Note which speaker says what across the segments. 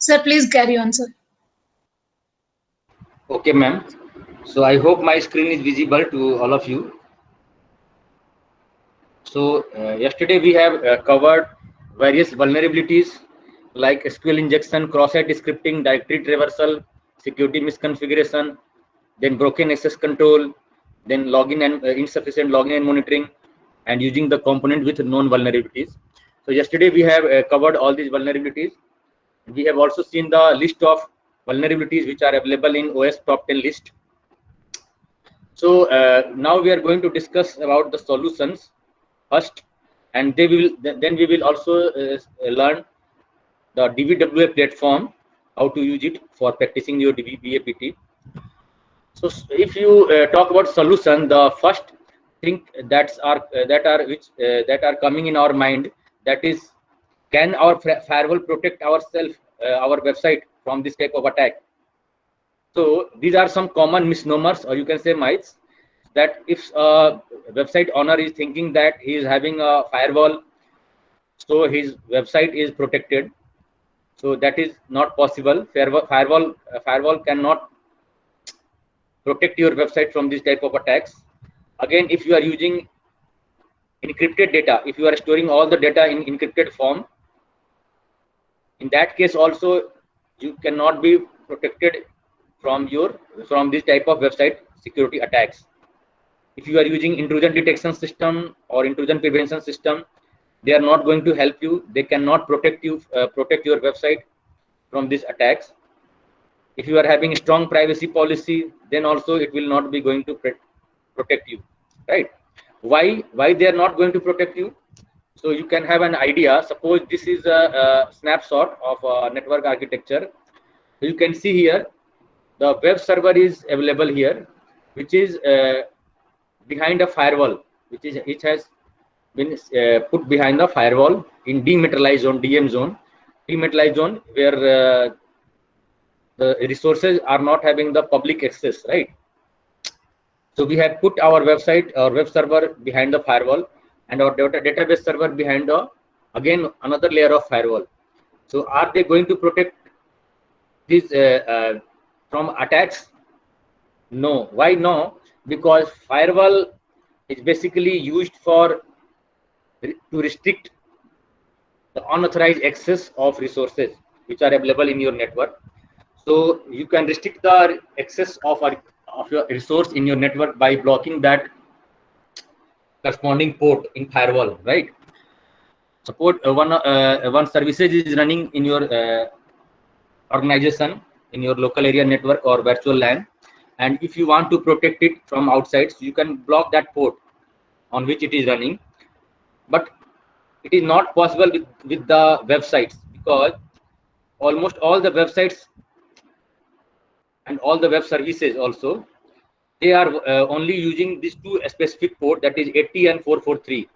Speaker 1: Sir, please carry on, sir.
Speaker 2: Okay, ma'am. So I hope my screen is visible to all of you. So yesterday we have covered various vulnerabilities like SQL injection, cross-site scripting, directory traversal, security misconfiguration, then broken access control, then login and insufficient login and monitoring, and using the component with known vulnerabilities. So yesterday we have covered all these vulnerabilities. We have also seen the list of vulnerabilities which are available in OS top 10 list. So now we are going to discuss about the solutions first, and then we will also learn the DBWA platform, how to use it for practicing your DBAPT. So if you talk about solution, the first thing that are coming in our mind, that is, can our firewall protect ourselves, our website from this type of attack? So these are some common misnomers, or you can say myths, that if a website owner is thinking that he is having a firewall, so his website is protected. So that is not possible. Firewall cannot protect your website from this type of attacks. Again, if you are using encrypted data, if you are storing all the data in encrypted form, in that case also you cannot be protected from this type of website security attacks. If you are using intrusion detection system or intrusion prevention system, they are not going to help you. They cannot protect your website from these attacks. If you are having a strong privacy policy, then also it will not be going to protect you, right? Why they are not going to protect you? So you can have an idea. Suppose this is a snapshot of a network architecture. So you can see here the web server is available here, which is behind a firewall, which has been put behind the firewall in dematerialized zone, DM zone, dematerialized zone, where the resources are not having the public access, right? So we have put our website, our web server behind the firewall, and our database server behind the, again, another layer of firewall. So are they going to protect these from attacks? No. Why no? Because firewall is basically used to restrict the unauthorized access of resources which are available in your network. So you can restrict the access of your resource in your network by blocking that corresponding port in firewall, right? Suppose one services is running in your organization, in your local area network or virtual LAN, and if you want to protect it from outside, so you can block that port on which it is running. But it is not possible with the websites, because almost all the websites and all the web services also, they are only using these two specific port, that is 80 and 443.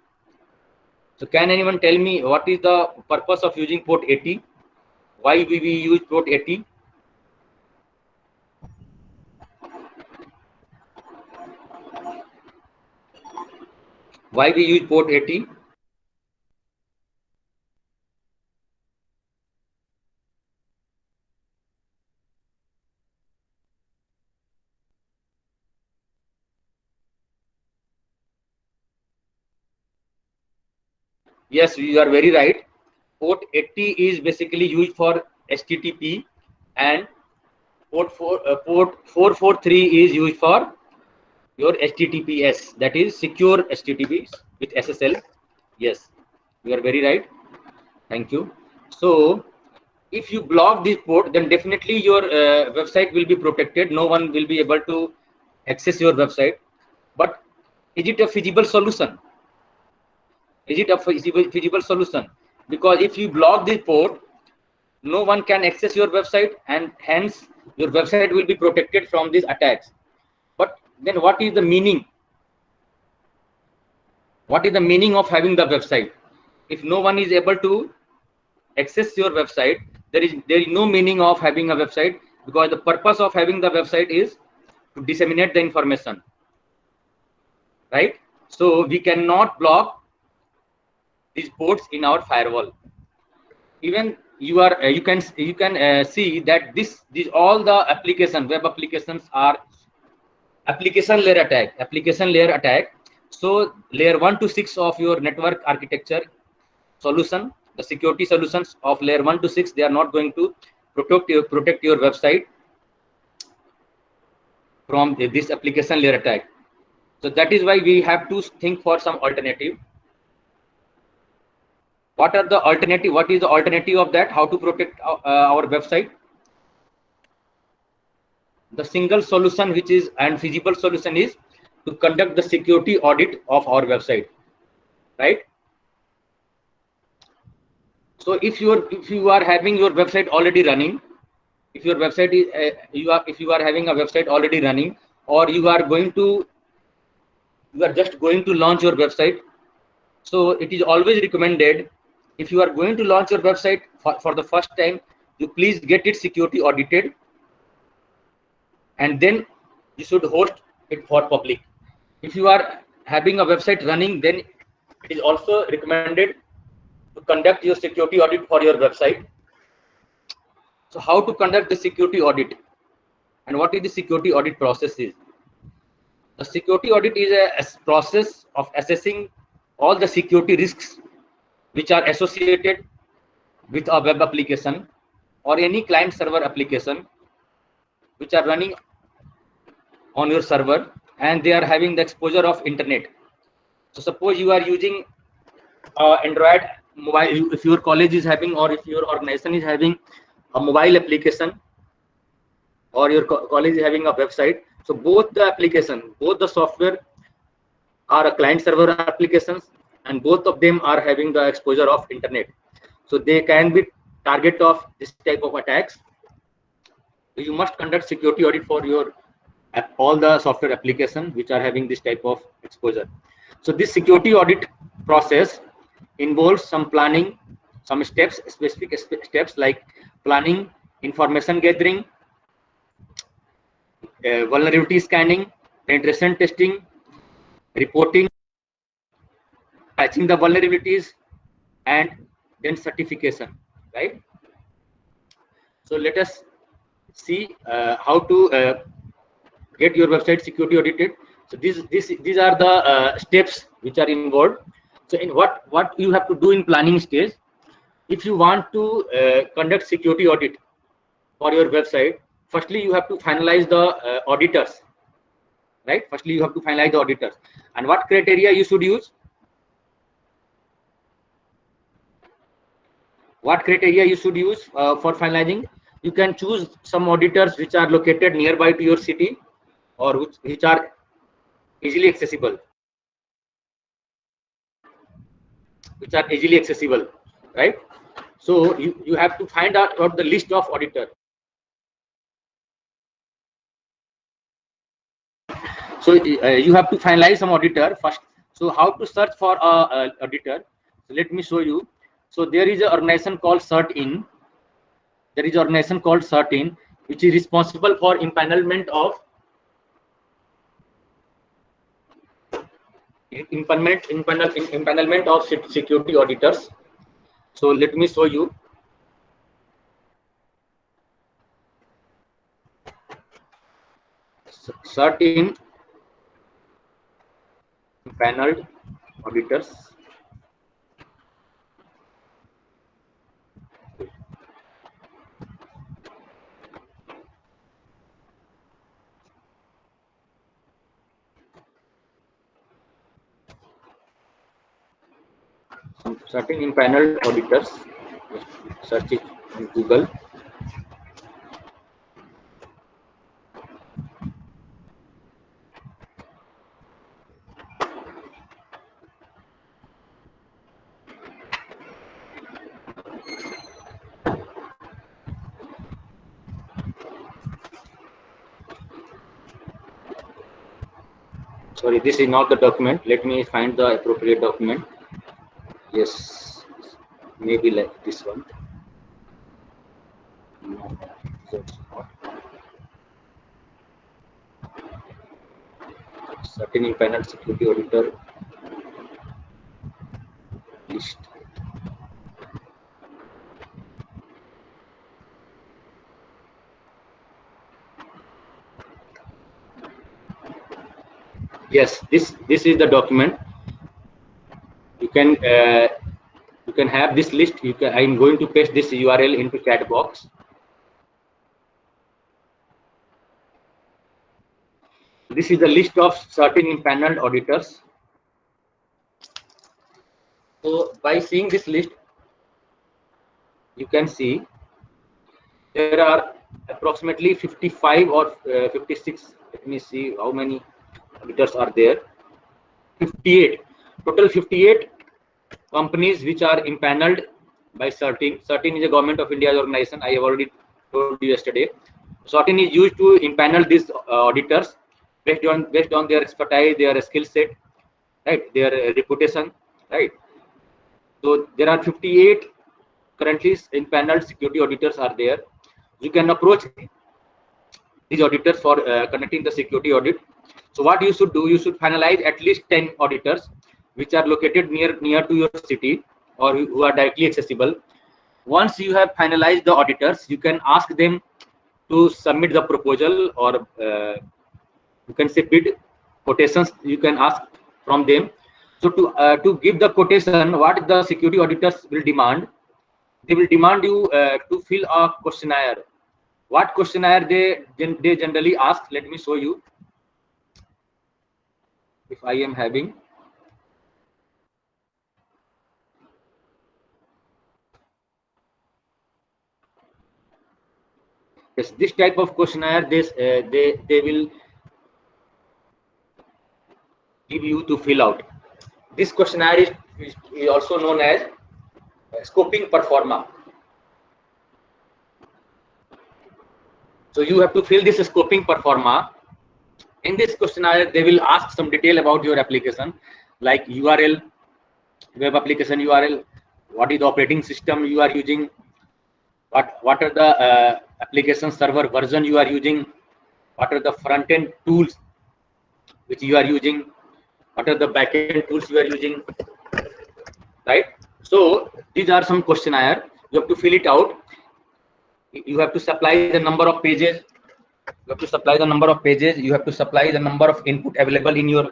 Speaker 2: So can anyone tell me what is the purpose of using port 80? Why we use port 80? Why we use port 80? Yes, you are very right. Port 80 is basically used for HTTP, and port 443 is used for your HTTPS, that is secure HTTP with SSL. Yes, you are very right. Thank you. So if you block this port, then definitely your website will be protected. No one will be able to access your website. But is it a feasible solution? Is it a feasible solution? Because if you block the port, no one can access your website, and hence your website will be protected from these attacks. But then what is the meaning? What is the meaning of having the website? If no one is able to access your website, there is no meaning of having a website, because the purpose of having the website is to disseminate the information, right? So we cannot block these ports in our firewall. Even you can see that these all the web applications are application layer attack. So layer 1 to 6 of your network architecture solution, the security solutions of layer 1 to 6, they are not going to protect your website from this application layer attack. So that is why we have to think for some alternative. What is the alternative of that? How to protect our website? The single solution which is and feasible solution is to conduct the security audit of our website, right? So if you are having your website already running, if your website is if you are having a website already running, or you are just going to launch your website, so it is always recommended, if you are going to launch your website for the first time, you please get it security audited, and then you should host it for public. If you are having a website running, then it is also recommended to conduct your security audit for your website. So how to conduct the security audit, and what is the security audit process is? The security audit is a process of assessing all the security risks which are associated with a web application or any client server application which are running on your server, and they are having the exposure of internet. So suppose you are using Android mobile, if your college is having, or if your organization is having a mobile application, or your college is having a website, so both the software are a client server applications, and both of them are having the exposure of internet, so they can be target of this type of attacks. So you must conduct security audit for your all the software applications which are having this type of exposure. So this security audit process involves some planning, some steps, specific steps like planning, information gathering, vulnerability scanning, penetration testing, reporting, patching the vulnerabilities, and then certification, right? So let us see how to get your website security audited. So these are the steps which are involved. So in what you have to do in planning stage, if you want to conduct security audit for your website, firstly you have to finalize the auditors, right? Firstly you have to finalize the auditors, and what criteria you should use? What criteria you should use for finalizing? You can choose some auditors which are located nearby to your city, or which are easily accessible, right? So you have to find out the list of auditor. So you have to finalize some auditor first. So how to search for a auditor? So let me show you. So there is an organization called CertIn. There is an organization called CertIn, which is responsible for empanelment of security auditors. So let me show you. CertIn paneled auditors. CertIn empaneled auditors. Search it in Google. Sorry, this is not the document. Let me find the appropriate document. Yes, maybe like this one. No, that's not. CertIn panel security auditor list. Yes, this is the document. You can have this list. I'm going to paste this URL into chat box. This is the list of certain impaneled auditors. So by seeing this list, you can see there are approximately 55 or 56. Let me see how many auditors are there. 58. Total 58 companies which are impaneled by CERT-In. CERT-In is a government of India organization. I have already told you yesterday. CERT-In is used to impanel these auditors based on their expertise, their skill set, right, their reputation, right. So there are 58 currently impaneled security auditors are there. You can approach these auditors for conducting the security audit. So what you should do, you should finalize at least 10 auditors which are located near to your city or who are directly accessible. Once you have finalized the auditors, you can ask them to submit the proposal, or you can say bid quotations. You can ask from them. So to give the quotation, what the security auditors will demand, they will demand you to fill a questionnaire. What questionnaire they generally ask? Let me show you. If I am having, yes, this type of questionnaire, they will give you to fill out. This questionnaire is also known as scoping performa. So you have to fill this scoping performa. In this questionnaire, they will ask some detail about your application, like URL, web application URL, what is the operating system you are using, what are the application server version you are using, what are the front end tools which you are using, what are the backend tools you are using, right? So these are some questionnaire. You have to fill it out. You have to supply the number of pages. You have to supply the number of pages. You have to supply the number of input available in your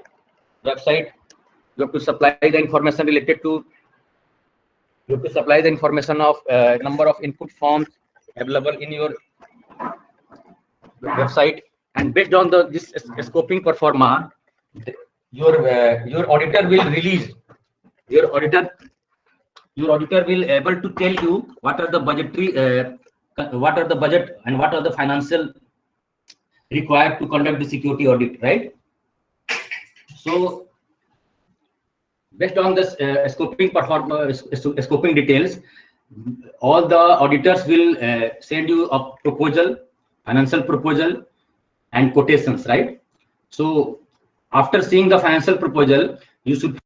Speaker 2: website. You have to supply the information related to. You have to supply the information of number of input forms available in your website, and based on this scoping performa, your auditor will release your auditor will able to tell you what are the budgetary what are the budget and what are the financial required to conduct the security audit, right? So based on this scoping scoping details, all the auditors will send you a proposal, financial proposal and quotations, right? So after seeing the financial proposal, you should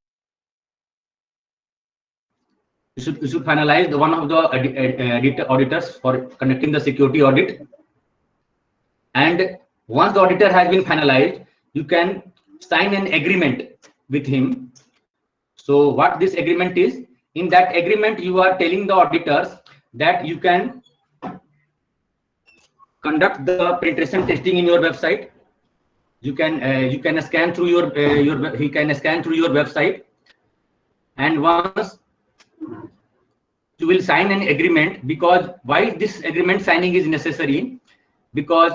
Speaker 2: finalize the one of the auditors for conducting the security audit. And once the auditor has been finalized, you can sign an agreement with him. So what this agreement is, in that agreement, you are telling the auditors that you can conduct the penetration testing in your website. You can scan through he can scan through your website, and once you will sign an agreement. Because why this agreement signing is necessary? Because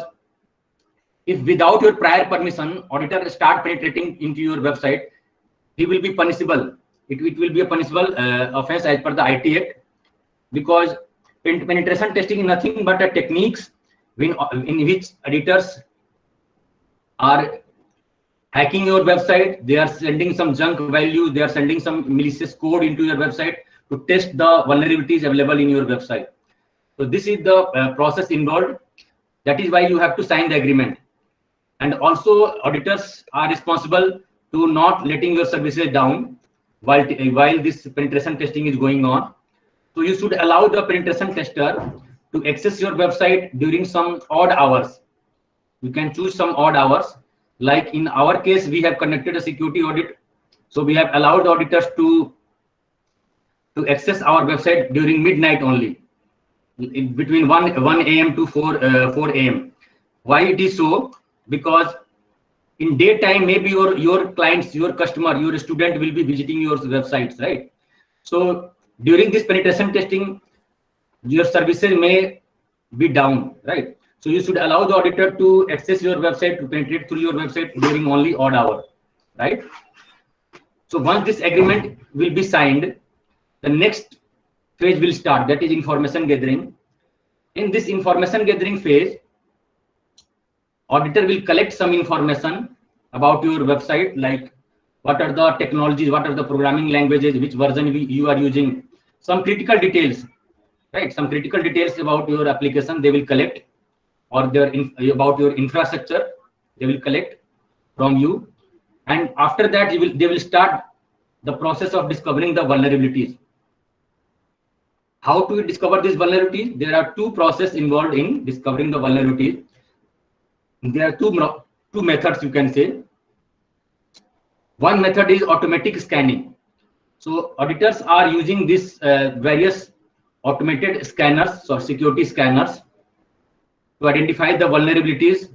Speaker 2: if without your prior permission auditor start penetrating into your website, he will be punishable. It will be a punishable offense as per the IT Act, because penetration testing is nothing but a techniques in which auditors are hacking your website. They are sending some junk value, they are sending some malicious code into your website to test the vulnerabilities available in your website. So this is the process involved. That is why you have to sign the agreement. And also auditors are responsible to not letting your services down while this penetration testing is going on. So you should allow the penetration tester to access your website during some odd hours. You can choose some odd hours. Like in our case, we have conducted a security audit, so we have allowed auditors to access our website during midnight only, between 1 a.m. to 4 a.m. Why it is so? Because in daytime, maybe your clients, your customer, your student will be visiting your websites, right? So during this penetration testing, your services may be down, right? So you should allow the auditor to access your website, to penetrate through your website during only odd hour, right? So once this agreement will be signed, the next phase will start, that is information gathering. In this information gathering phase, auditor will collect some information about your website, like what are the technologies, what are the programming languages, which version you are using, some critical details, right? Some critical details about your application they will collect, or about your infrastructure they will collect from you. And after that they will start the process of discovering the vulnerabilities. How to discover these vulnerabilities? There are two processes involved in discovering the vulnerabilities. There are two methods, you can say. One method is automatic scanning. So auditors are using this various automated scanners or security scanners to identify the vulnerabilities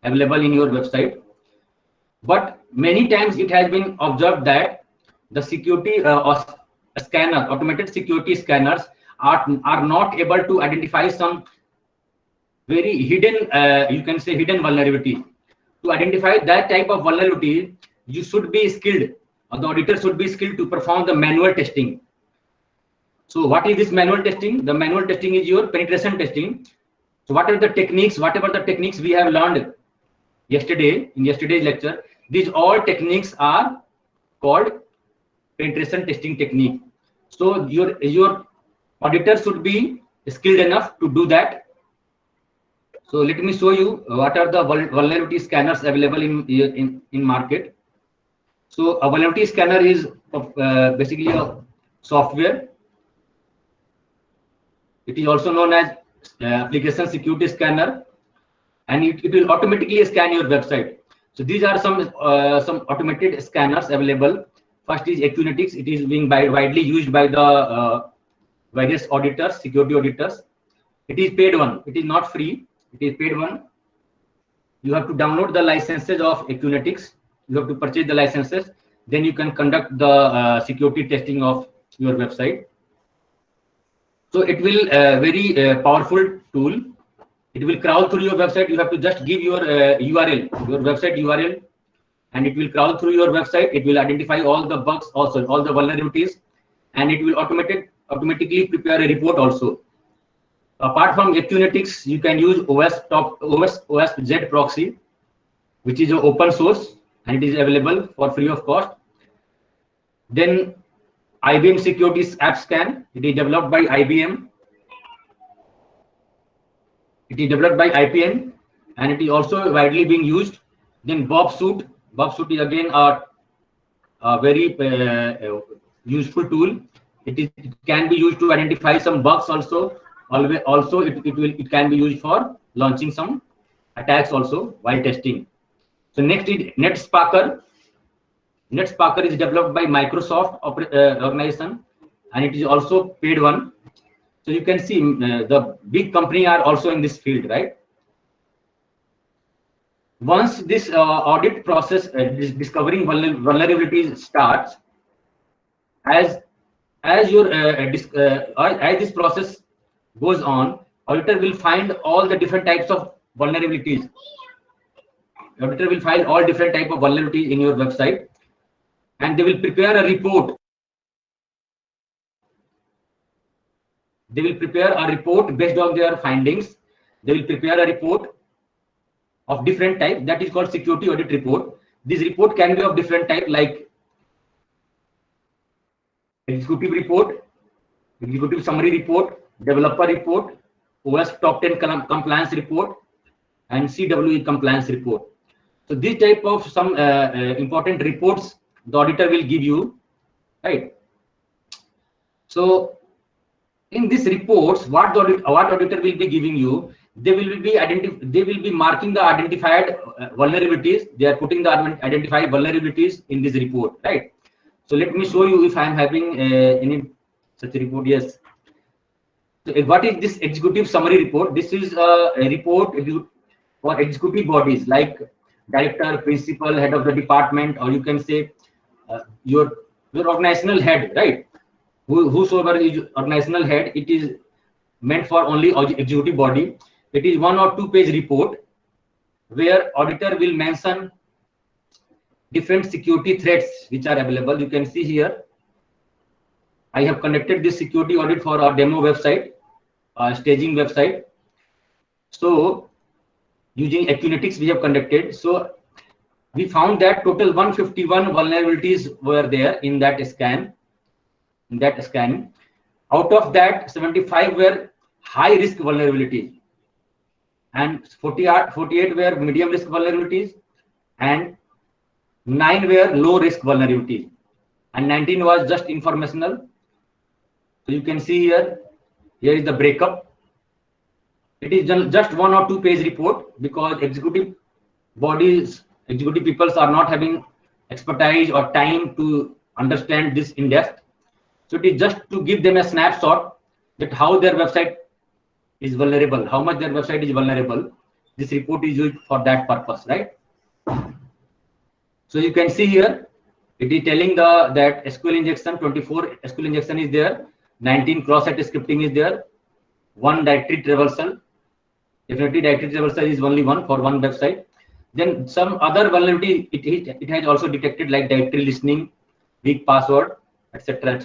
Speaker 2: available in your website. But many times it has been observed that the security or scanner, automated security scanners are not able to identify some very hidden, you can say hidden vulnerability. To identify that type of vulnerability, you should be skilled, or the auditor should be skilled to perform the manual testing. So what is this manual testing? The manual testing is your penetration testing. So what are the techniques, whatever the techniques we have learned yesterday in yesterday's lecture, these all techniques are called penetration testing technique. So your auditor should be skilled enough to do that. So let me show you what are the vulnerability scanners available in market. So a vulnerability scanner is basically a software. It is also known as application security scanner, and it will automatically scan your website. So these are some automated scanners available. First is Acunetics. It is being widely used by the various auditors, security auditors. It is paid one. It is not free. It is paid one. You have to download the licenses of Acunetics. You have to purchase the licenses. Then you can conduct the security testing of your website. So it will very powerful tool. It will crawl through your website. You have to just give your URL, your website URL, and it will crawl through your website. It will identify all the bugs, also all the vulnerabilities, and it will automatically prepare a report also. Apart from Acunetics, you can use OSZ proxy, which is open source and it is available for free of cost. Then IBM Securities AppScan. It is developed by IBM. It is developed by IBM, and it is also widely being used. Then BobSuit. BobSuit is again a very useful tool. It can be used to identify some bugs also. Also, it can be used for launching some attacks also while testing. So next is NetSparker. NetSparker is developed by Microsoft organization, and it is also paid one. So you can see the big company are also in this field, right? Once this audit process, discovering vulnerabilities starts, as this process goes on, auditor will find all the different types of vulnerabilities. Auditor will find all different type of vulnerabilities in your website, and they will prepare a report. They will prepare a report based on their findings. They will prepare a report of different type, that is called security audit report. This report can be of different type, like executive report, executive summary report, developer report, OWASP top 10 compliance report, and CWE compliance report. So this type of some important reports the auditor will give you, right? So in these reports, what auditor will be giving you, they will be marking the identified vulnerabilities. They are putting the identified vulnerabilities in this report, right? So let me show you if I am having any such report. Yes. So what is this executive summary report? This is a report for executive bodies like director, principal, head of the department, or you can say your organizational head, right? Whosoever is organizational head, it is meant for only executive body. It is 1 or 2 page report where auditor will mention different security threats which are available. You can see here, I have conducted this security audit for our demo website, staging website. So using Acunetics we have conducted. So we found that total 151 vulnerabilities were there in that scan. Out of that, 75 were high risk vulnerabilities, and 48 were medium risk vulnerabilities, and 9 were low risk vulnerabilities, and 19 was just informational. So you can see here is the breakup. It is just 1 or 2 page report because executive people are not having expertise or time to understand this in depth. So it is just to give them a snapshot that how their website is vulnerable, how much their website is vulnerable. This report is used for that purpose, right? So you can see here, it is telling that SQL injection, 24 SQL injection is there, 19 cross-site scripting is there, 1 directory traversal. Definitely directory traversal is only one for one website. Then some other vulnerability it has also detected, like directory listening, weak password, etc.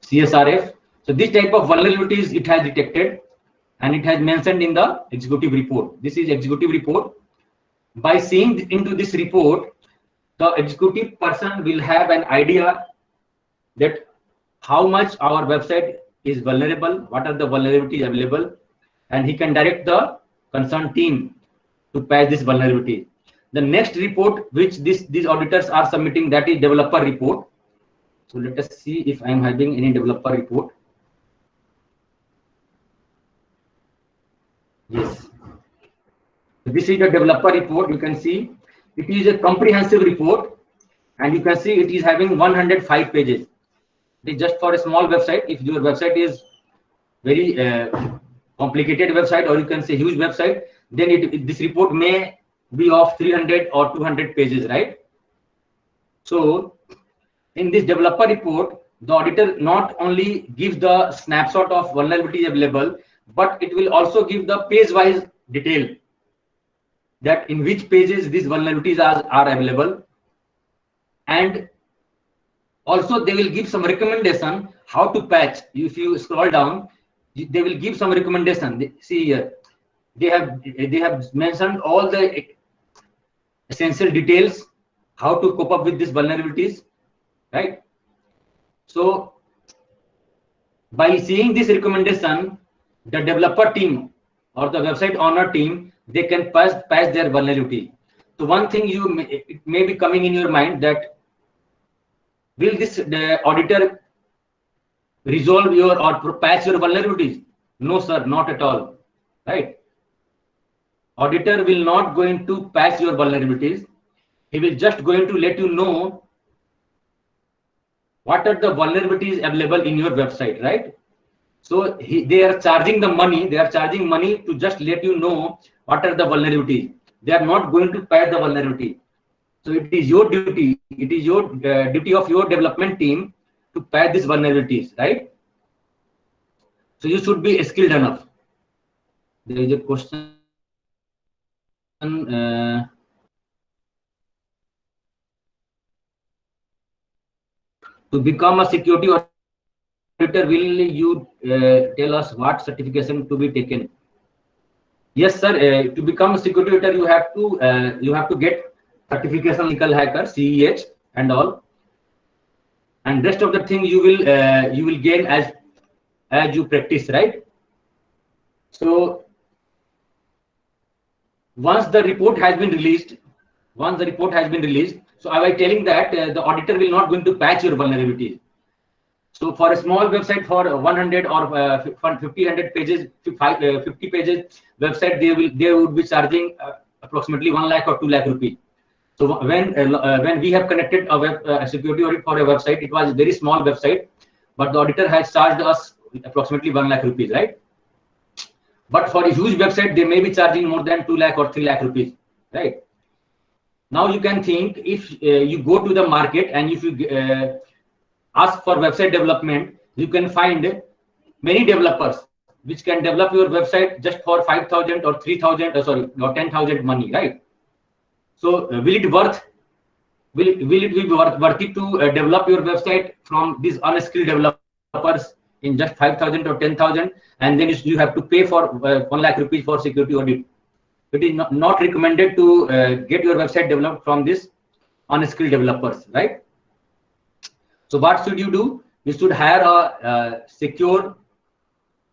Speaker 2: CSRF. So this type of vulnerabilities it has detected, and it has mentioned in the executive report. This is executive report. By seeing into this report, the executive person will have an idea that how much our website is vulnerable, what are the vulnerabilities available, and he can direct the concerned team to patch this vulnerability. The next report which these auditors are submitting, that is developer report. So let us see if I am having any developer report. Yes, this is the developer report. You can see it is a comprehensive report, and you can see it is having 105 pages. It is just for a small website. If your website is very complicated website, or you can say huge website, then this report may be of 300 or 200 pages, right? So in this developer report, the auditor not only gives the snapshot of vulnerability available, but it will also give the page wise detail, that in which pages these vulnerabilities are available, and also they will give some recommendation how to patch. If you scroll down, they will give some recommendation. See here, they have mentioned all the essential details how to cope up with these vulnerabilities, right? So by seeing this recommendation, the developer team or the website owner team, they can patch their vulnerability. So one thing it may be coming in your mind, that will the auditor resolve your or patch your vulnerabilities? No sir, not at all, right? Auditor will not going to patch your vulnerabilities. He will just going to let you know what are the vulnerabilities available in your website, right? So they are charging the money. They are charging money to just let you know what are the vulnerabilities. They are not going to patch the vulnerability. So it is your duty. It is your duty of your development team to patch these vulnerabilities, right? So you should be skilled enough. There is a question. To become a security auditor, will you tell us what certification to be taken? Yes, sir. To become a security auditor, you have to get certification, ethical hacker, CEH, and all. And rest of the thing you will gain as you practice, right? So once the report has been released, so I was telling that the auditor will not going to patch your vulnerabilities. So for a small website, for 100 or 50 pages, 50 pages website, they would be charging approximately 1 lakh or 2 lakh rupees. So when we have connected a security audit for a website, it was a very small website, but the auditor has charged us approximately 1 lakh rupees, right? But for a huge website, they may be charging more than 2 lakh or 3 lakh rupees, right? Now you can think, if you go to the market and if you ask for website development, you can find many developers which can develop your website just for 5,000 or 3,000, sorry, or 10,000 money, right? So will it will it be worth it to develop your website from these unskilled developers in just 5,000 or 10,000, and then you have to pay for 1 lakh rupees for security audit? It is not recommended to get your website developed from these unskilled developers, right? So what should you do? You should hire a secure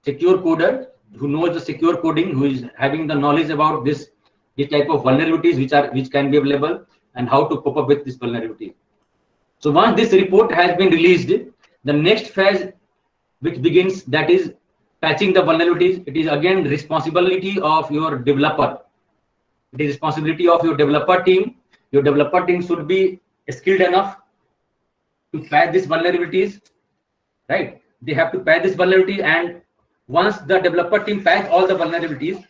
Speaker 2: coder who knows the secure coding, who is having the knowledge about this type of vulnerabilities which can be available and how to cope up with this vulnerability. So once this report has been released, the next phase which begins, that is patching the vulnerabilities. It is again responsibility of your developer. It is responsibility of your developer team. Your developer team should be skilled enough to patch these vulnerabilities, right? They have to patch this vulnerability, and once the developer team patch all the vulnerabilities,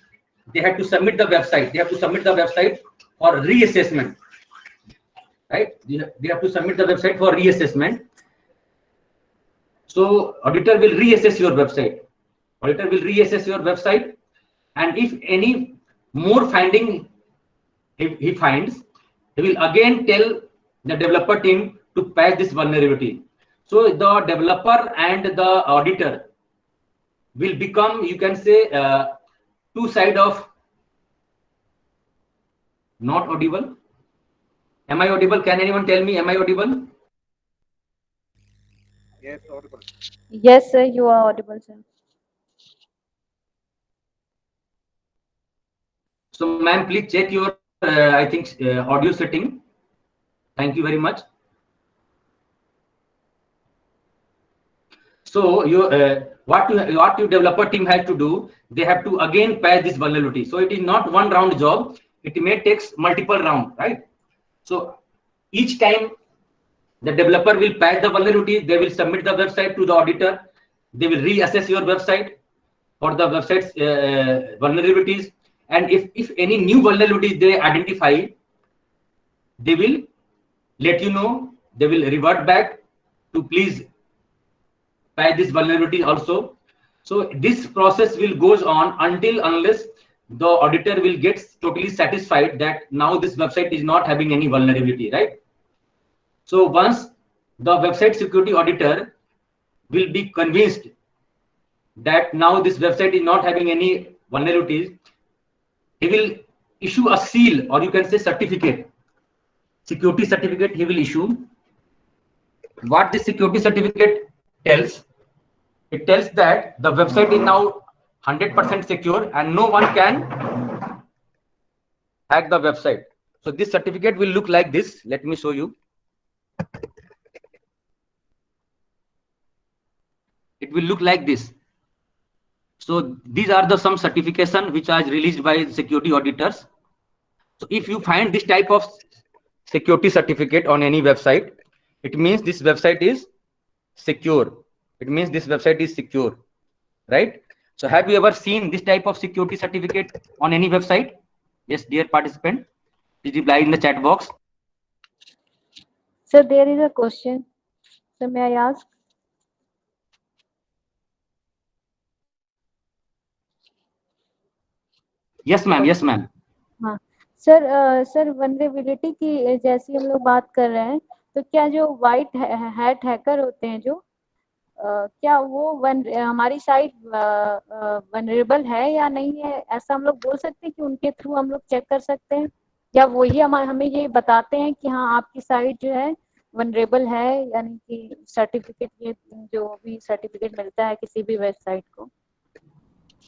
Speaker 2: they have to submit the website. They have to submit the website for reassessment, right? They have to submit the website for reassessment. So auditor will reassess your website. Auditor will reassess your website, and if any more finding he finds, he will again tell the developer team to patch this vulnerability. So the developer and the auditor will become, you can say, two sides of. Not audible? Am I audible? Can anyone tell me, am I audible?
Speaker 1: Yes, audible.
Speaker 3: Yes, sir, you are audible, sir.
Speaker 2: So ma'am, please check your, I think, audio setting. Thank you very much. So what your developer team has to do, they have to again patch this vulnerability. So it is not one round job. It may takes multiple rounds, right? So each time the developer will patch the vulnerability, they will submit the website to the auditor. They will reassess your website for the website's vulnerabilities. And if any new vulnerabilities they identify, they will let you know. They will revert back to please patch this vulnerability also. So this process will goes on until unless the auditor will get totally satisfied that now this website is not having any vulnerability, right? So once the website security auditor will be convinced that now this website is not having any vulnerabilities, he will issue a seal, or you can say certificate, security certificate he will issue. What this security certificate tells, it tells that the website is now 100% secure and no one can hack the website. So this certificate will look like this. Let me show you. It will look like this. So these are the some certification which are released by security auditors. So if you find this type of security certificate on any website, it means this website is secure. It means this website is secure, right? So have you ever seen this type of security certificate on any website? Yes, dear participant, please reply in the chat box.
Speaker 3: Sir, there is a question. So may I ask?
Speaker 2: Yes ma'am, yes ma'am.
Speaker 3: हाँ sir vulnerability की जैसी हम लोग बात कर रहे हैं, तो क्या जो वाइट हैट हैकर होते हैं जो क्या वो हमारी साइट वनरेबल है या नहीं है, ऐसा हम लोग बोल सकते हैं कि उनके थ्रू हम लोग चेक कर सकते हैं, या वही हमें ये बताते हैं कि हाँ आपकी साइट जो है वनरेबल है, यानी कि सर्टिफिकेट, ये जो भी सर्टिफिकेट मिलता है किसी भी वेबसाइट को?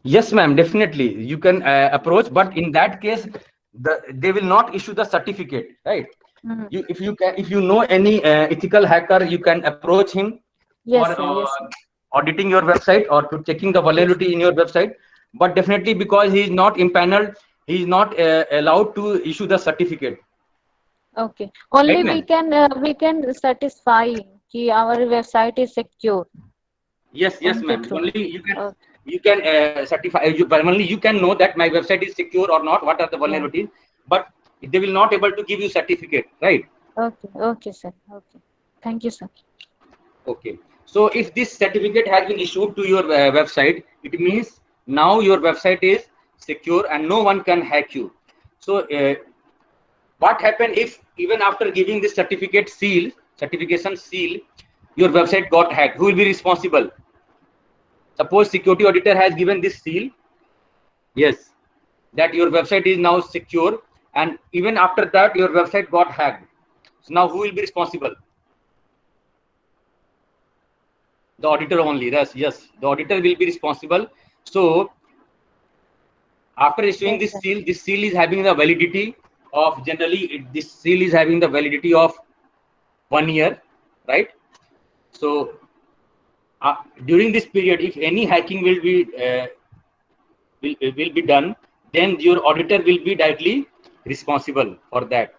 Speaker 2: Yes ma'am, definitely you can approach, but in that case they will not issue the certificate, right? If you know any ethical hacker, you can approach him
Speaker 3: Yes,
Speaker 2: for
Speaker 3: sir, yes, sir.
Speaker 2: auditing your website or to checking the vulnerability in your website. But definitely, because he is not impaneled, he is not allowed to issue the certificate.
Speaker 3: Okay, only
Speaker 2: Right,
Speaker 3: we can satisfy कि our website is secure.
Speaker 2: Yes, yes,
Speaker 3: उनके
Speaker 2: ma'am.
Speaker 3: through.
Speaker 2: Only you can
Speaker 3: Okay.
Speaker 2: certify. Only you can know that my website is secure or not. What are the vulnerabilities? But They will not able to give you certificate, right?
Speaker 3: Okay, sir. Okay. Thank you, sir.
Speaker 2: Okay. So if this certificate has been issued to your website, it means now your website is secure and no one can hack you. So what happened if even after giving this certification seal, your website got hacked? Who will be responsible? Suppose security auditor has given this seal, yes, that your website is now secure, and even after that your website got hacked. So now who will be responsible? The auditor only. Yes, the auditor will be responsible. So after issuing
Speaker 3: Yes, sir.
Speaker 2: this seal is having the validity of, generally this seal is having the validity of 1 year, right? So during this period, if any hacking will be done, then your auditor will be directly responsible for that.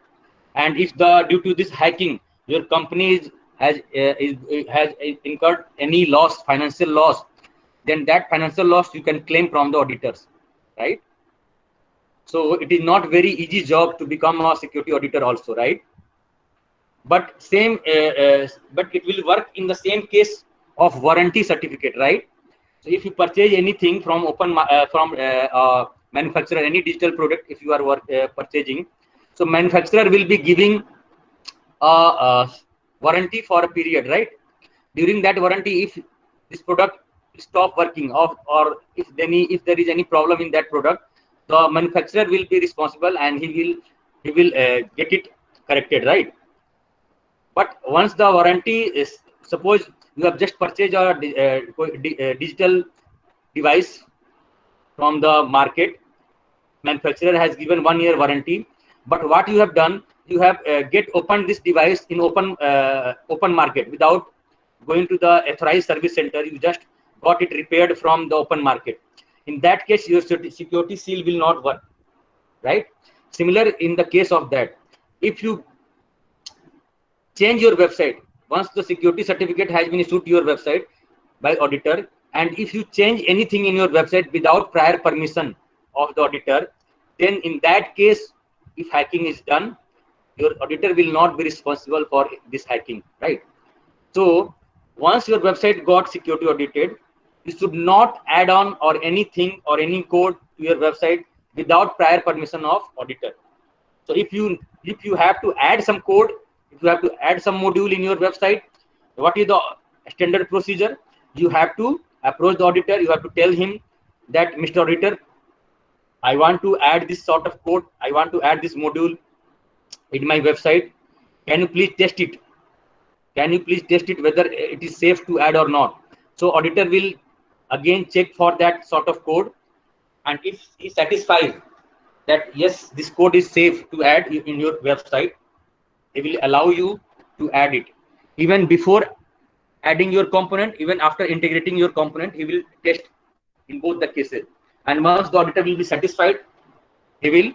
Speaker 2: And if due to this hacking your company has incurred any loss, financial loss, then that financial loss you can claim from the auditors, right? So it is not very easy job to become a security auditor also, right? But but it will work in the same case of warranty certificate, right? So if you purchase anything from manufacturer, any digital product, if you are purchasing, so manufacturer will be giving a warranty for a period, right? During that warranty, if this product stop working, or if there is any problem in that product, the manufacturer will be responsible and he will get it corrected, right? But once the warranty is, suppose you have just purchased a digital device from the market, manufacturer has given 1 year warranty, but what you have done, you have get opened this device in open market without going to the authorized service center. You just got it repaired from the open market. In that case, your security seal will not work, right? Similar in the case of that, if you change your website, once the security certificate has been issued to your website by auditor, and if you change anything in your website without prior permission of the auditor, then in that case, if hacking is done, your auditor will not be responsible for this hacking, right? So once your website got security audited, you should not add on or anything or any code to your website without prior permission of auditor. So if you have to add some code, if you have to add some module in your website, what is the standard procedure? You have to approach the auditor. You have to tell him that, Mr. Auditor, I want to add this sort of code. I want to add this module in my website. Can you please test it? Can you please test it whether it is safe to add or not? So auditor will again check for that sort of code, and if he satisfies that yes, this code is safe to add in your website, he will allow you to add it. Even before adding your component, even after integrating your component, he will test in both the cases. And once the auditor will be satisfied, he will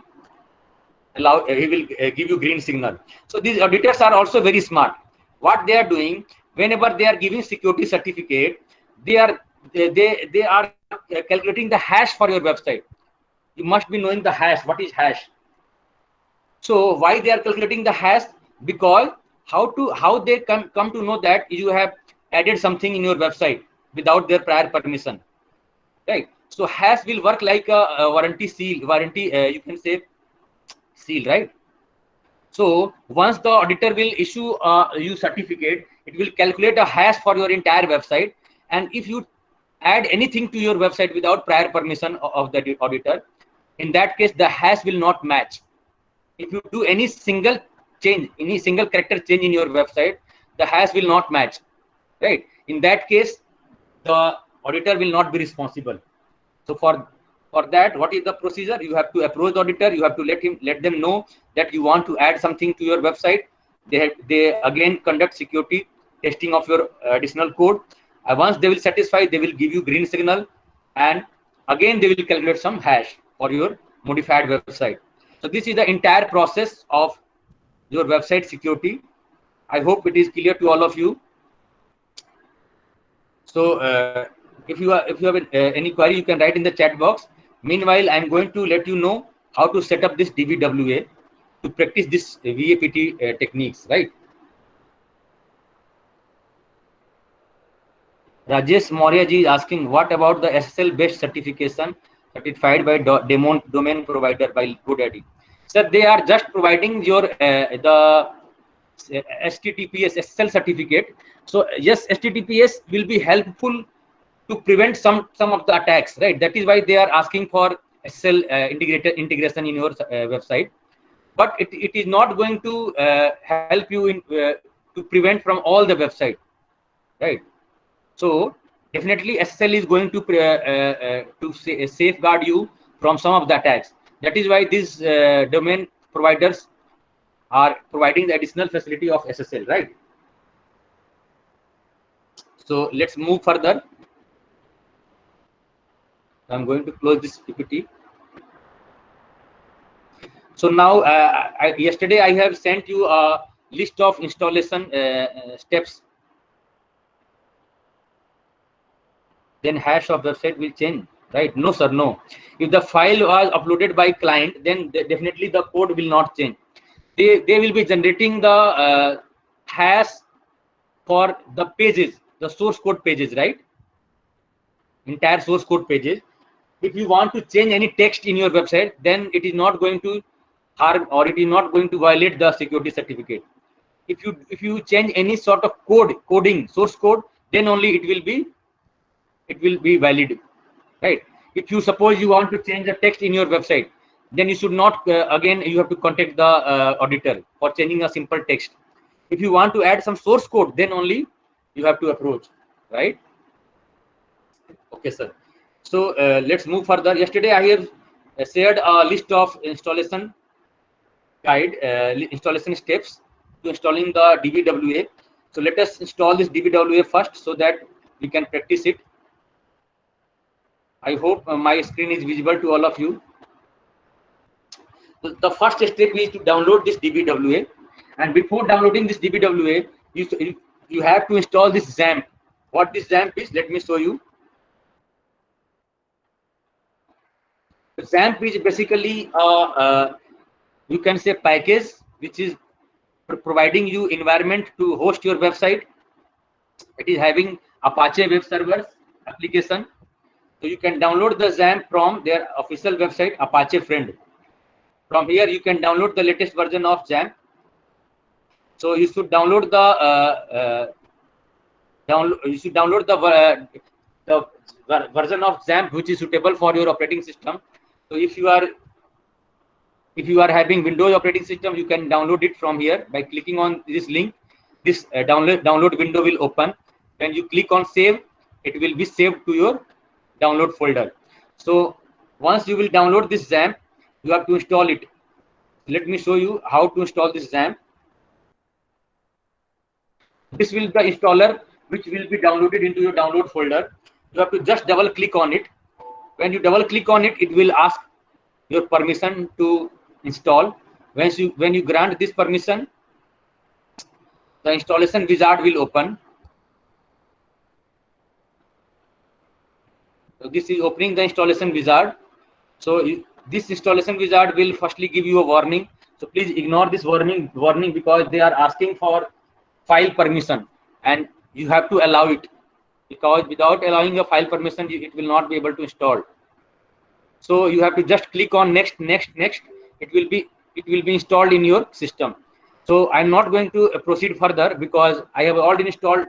Speaker 2: give you green signal. So these auditors are also very smart. What they are doing, whenever they are giving security certificate, they are calculating the hash for your website. You must be knowing the hash. What is hash? So why they are calculating the hash? Because how they come to know that you have added something in your website without their prior permission, right? So hash will work like a warranty seal, you can say seal, right? So once the auditor will issue you certificate, it will calculate a hash for your entire website, and if you add anything to your website without prior permission of the auditor, in that case the hash will not match. If you do any single change, any single character change in your website, the hash will not match, right? In that case, the auditor will not be responsible. So for that, what is the procedure? You have to approach the auditor. You have to let them know that you want to add something to your website. They again conduct security testing of your additional code. Once they will satisfy, they will give you green signal, and again they will calculate some hash for your modified website. So this is the entire process of your website security. I hope it is clear to all of you. So if you have any query, you can write in the chat box. Meanwhile, I'm going to let you know how to set up this DBWA. to practice this VAPT techniques, right? Rajesh Maurya ji is asking, what about the SSL based certification certified by domain provider by GoDaddy? Sir, they are just providing your the HTTPS SSL certificate. So yes, HTTPS will be helpful to prevent some of the attacks, right? That is why they are asking for SSL integration in your website. But it is not going to help you in to prevent from all the website, right? So definitely SSL is going to safeguard you from some of the attacks. That is why these domain providers are providing the additional facility of SSL, right? So let's move further. I'm going to close this PPT. So now, yesterday I have sent you a list of installation steps. Then hash of website will change, right? No, sir, no. If the file was uploaded by client, then definitely the code will not change. They will be generating the hash for the pages, the source code pages, right? Entire source code pages. If you want to change any text in your website, then it is not going to harm, or it is not going to violate the security certificate. If you change any sort of coding source code, then only it will be valid, right? If you suppose you want to change the text in your website, then you should not again you have to contact the auditor for changing a simple text. If you want to add some source code, then only you have to approach, right? Okay, sir. So let's move further. Yesterday I have shared a list of installation guide, installation steps to installing the DBWA. So let us install this DBWA first so that we can practice it. I hope my screen is visible to all of you. So the first step is to download this DBWA, and before downloading this DBWA, you have to install this XAMPP. What this XAMPP is, let me show you. XAMPP is basically you can say package which is providing you environment to host your website. It is having Apache web servers application. So you can download the XAMPP from their official website, Apache Friend. From here, you can download the latest version of XAMPP. So you should download the version of XAMPP which is suitable for your operating system. So if you are having Windows operating system, you can download it from here by clicking on this link. This download window will open. When you click on save, it will be saved to your download folder. So once you will download this XAMPP, you have to install it. Let me show you how to install this XAMPP. This will be the installer which will be downloaded into your download folder. You have to just double click on it. When you double click on it, it will ask your permission to install. When you grant this permission, the installation wizard will open. So this is opening the installation wizard. So this installation wizard will firstly give you a warning. So please ignore this warning because they are asking for file permission, and you have to allow it, because without allowing a file permission, it will not be able to install. So you have to just click on next. It will be installed in your system. So I'm not going to proceed further because I have already installed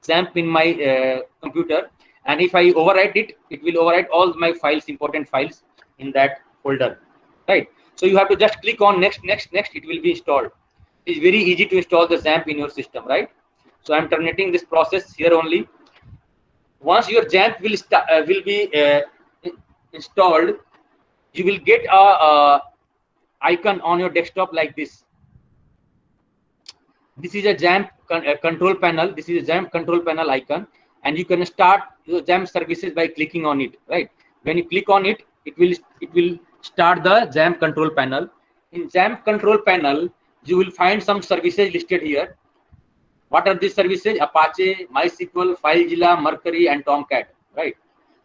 Speaker 2: XAMPP in my computer, and if I overwrite it, it will overwrite all my files, important files in that folder, right? So you have to just click on next. It will be installed. It is very easy to install the XAMPP in your system, right? So I'm terminating this process here only. Once your XAMPP will be installed, you will get a icon on your desktop like this. This is a XAMPP control panel. This is a XAMPP control panel icon, and you can start your XAMPP services by clicking on it, right? When you click on it, it will start the XAMPP control panel. In XAMPP control panel, you will find some services listed here. What are these services? Apache, MySQL, FileZilla, Mercury, and Tomcat, right?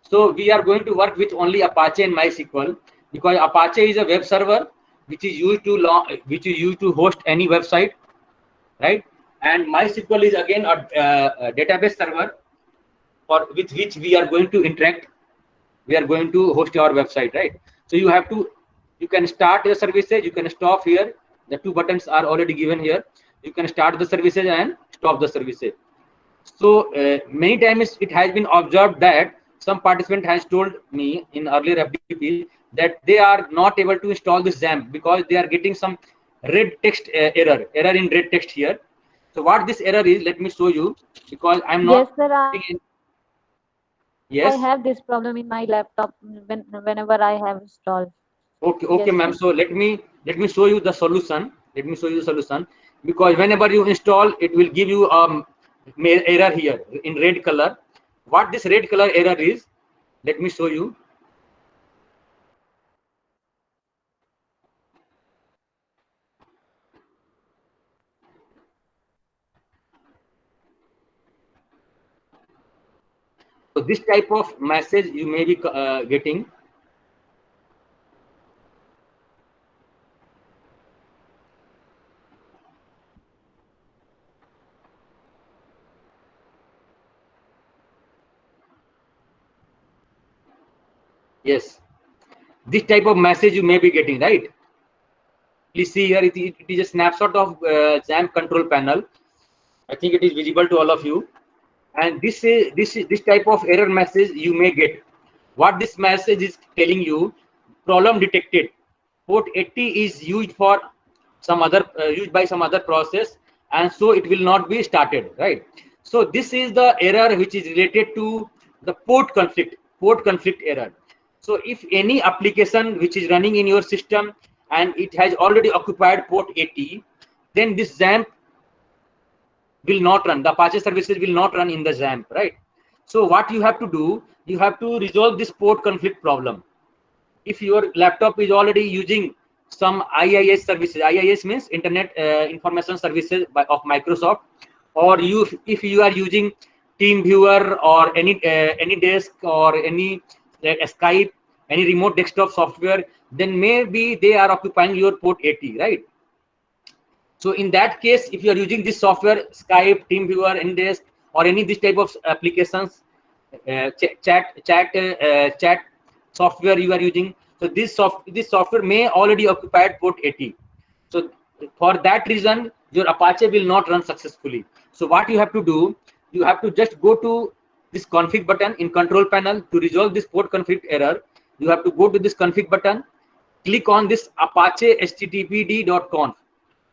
Speaker 2: So we are going to work with only Apache and MySQL because Apache is a web server which is used to host any website, right? And MySQL is again a database server for with which we are going to interact. We are going to host our website, right? So you can start the services, you can stop here. The two buttons are already given here. You can start the services and stop the services. So many times it has been observed that some participant has told me in earlier FDPs that they are not able to install this XAMPP because they are getting some red text error in red text here. So what this error is, let me show you, because I'm
Speaker 3: Yes,
Speaker 2: not
Speaker 3: sir.
Speaker 2: in,
Speaker 3: I
Speaker 2: yes.
Speaker 3: have this problem in my laptop whenever I have installed.
Speaker 2: Okay,
Speaker 3: Yes,
Speaker 2: ma'am.
Speaker 3: sir.
Speaker 2: So let me show you the solution. Let me show you the solution, because whenever you install, it will give you error here in red color. What this red color error is, let me show you. So this type of message you may be getting. Yes, this type of message you may be getting, right? Please see here, it is a snapshot of XAMPP control panel. I think it is visible to all of you. And this type of error message you may get. What this message is telling you: problem detected. Port 80 is used for some other used by some other process, and so it will not be started, right? So this is the error which is related to the port conflict error. So if any application which is running in your system and it has already occupied port 80, then this XAMPP will not run. The Apache services will not run in the XAMPP, right? So what you have to do, you have to resolve this port conflict problem. If your laptop is already using some IIS services, IIS means Internet Information Services of Microsoft, or if you are using TeamViewer or any AnyDesk or any Skype, any remote desktop software, then maybe they are occupying your port 80, right? So in that case, if you are using this software, Skype, TeamViewer, Ndesk, or any this type of applications, chat software you are using, so this software may already occupy port 80. So for that reason, your Apache will not run successfully. So what you have to do, you have to just go to this config button in control panel to resolve this port conflict error. You have to go to this config button, click on this Apache httpd.conf.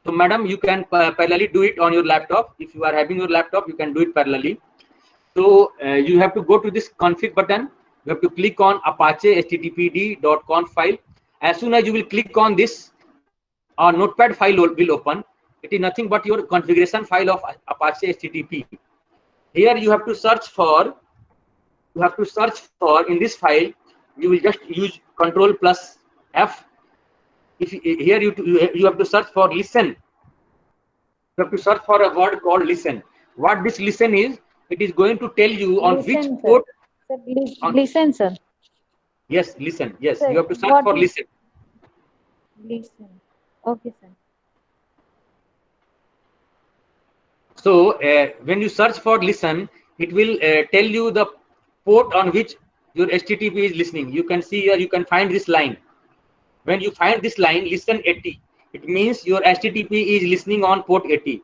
Speaker 2: So madam, you can parallelly do it on your laptop. If you are having your laptop, you can do it parallelly. So you have to go to this config button. You have to click on Apache httpd.conf file. As soon as you will click on this, a notepad file will open. It is nothing but your configuration file of Apache HTTP. Here you have to search for in this file. You will just use Control plus F. If here you have to search for listen. You have to search for a word called listen. What this listen is, it is going to tell you on which
Speaker 3: Listen, sir.
Speaker 2: port.
Speaker 3: Sir,
Speaker 2: On,
Speaker 3: listen, sir.
Speaker 2: yes, listen. Yes,
Speaker 3: Sir,
Speaker 2: you have to search
Speaker 3: what
Speaker 2: for
Speaker 3: is
Speaker 2: listen.
Speaker 3: listen? Okay, sir.
Speaker 2: So when you search for listen, it will tell you the port on which your HTTP is listening. You can see here, you can find this line. When you find this line, listen 80, it means your HTTP is listening on port 80.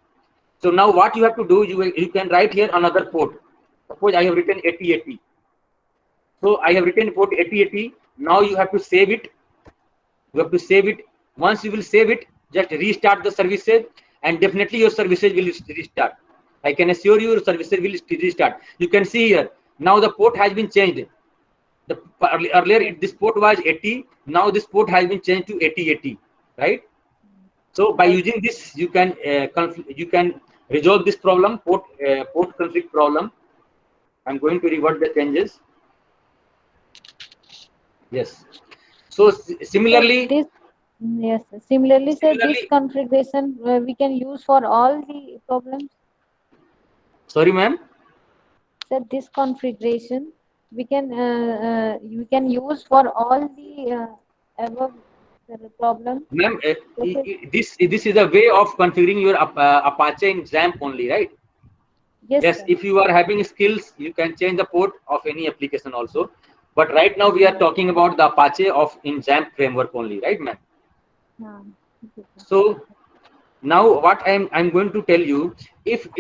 Speaker 2: So now what you have to do, you can write here another port. Suppose I have written 8080. So I have written port 8080. Now you have to save it. You have to save it. Once you will save it, just restart the services, and definitely your services will restart. I can assure you your services will restart. You can see here, now the port has been changed. The earlier this port was 80. Now this port has been changed to 8080, right? So by
Speaker 3: Right.
Speaker 2: using this, you can resolve this problem, port conflict problem. I'm going to revert the changes. Yes. So
Speaker 3: Sir,
Speaker 2: similarly,
Speaker 3: this yes. Sir. Similarly, sir, this
Speaker 2: similarly,
Speaker 3: configuration we can use for all the problems.
Speaker 2: sorry, ma'am.
Speaker 3: Sir, this configuration we can use for all the above. problem.
Speaker 2: Ma'am,
Speaker 3: Okay.
Speaker 2: this is a way of configuring your Apache in XAMPP only, right?
Speaker 3: Yes,
Speaker 2: Yes,
Speaker 3: sir.
Speaker 2: if you are having skills, you can change the port of any application also. But right now we are talking about the Apache of in XAMPP framework only, right, ma'am?
Speaker 3: हाँ, ठीक है.
Speaker 2: So now what I'm going to tell you, if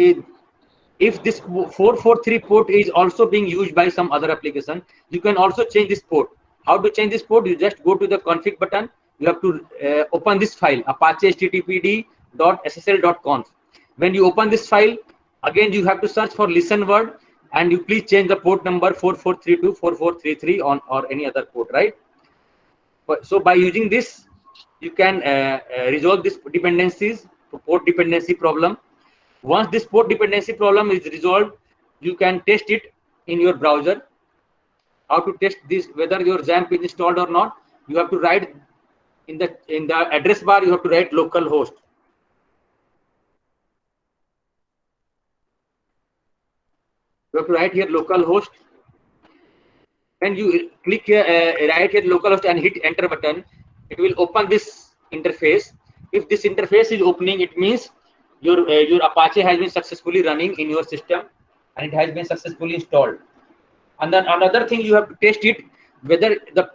Speaker 2: this 443 port is also being used by some other application, you can also change this port. How to change this port? You just go to the config button. You have to open this file, apache httpd.ssl.conf. When you open this file, again you have to search for listen word, and you please change the port number 4432 4433 on or any other port, right? So by using this, you can resolve this dependencies, port dependency problem. Once this port dependency problem is resolved, you can test it in your browser. How to test this, whether your XAMPP is installed or not? You have to write in the address bar. You have to write localhost. You have to write here localhost. When you click here, write here localhost and hit enter button, it will open this interface. If this interface is opening, it means your Apache has been successfully running in your system and it has been successfully installed. And then another thing, you have to test it whether the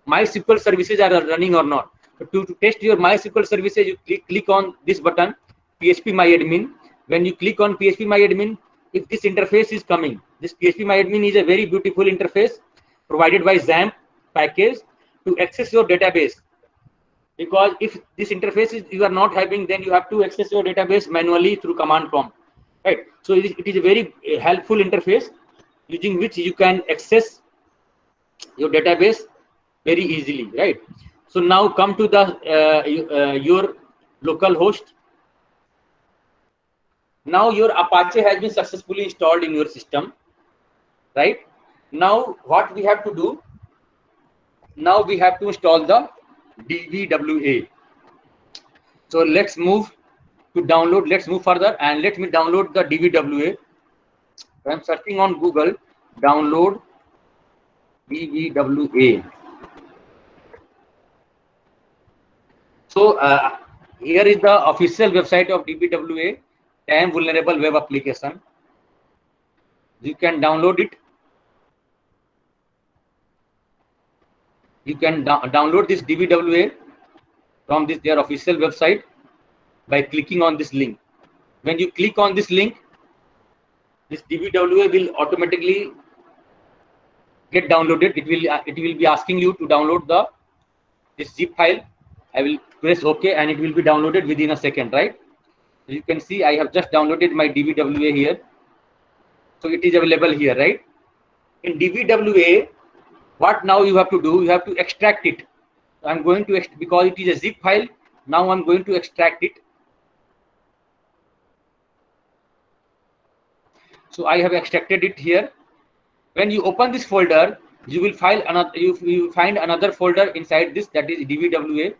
Speaker 2: MySQL services are running or not. So to test your MySQL services, you click on this button, phpMyAdmin. When you click on phpMyAdmin, if this interface is coming, this phpMyAdmin is a very beautiful interface provided by XAMPP package to access your database. Because if this interface is you are not having, then you have to access your database manually through command prompt, right? So it is a very helpful interface using which you can access your database very easily, right? So now come to the your local host. Now your Apache has been successfully installed in your system, right? Now what we have to do, now we have to install the DVWA. So let's move to download. Let's move further and let me download the DVWA. I'm searching on Google, download DVWA. So here is the official website of DVWA, Time Vulnerable Web Application. You can download it. You can download this DVWA from their official website by clicking on this link. When you click on this link, this DVWA will automatically get downloaded. It will be asking you to download this zip file. I will press OK and it will be downloaded within a second, right? You can see I have just downloaded my DVWA here. So it is available here, right? In DVWA, what now you have to do? You have to extract it. So I'm going to, because it is a zip file, now I'm going to extract it. So I have extracted it here. When you open this folder, you will find another folder inside this, that is DVWA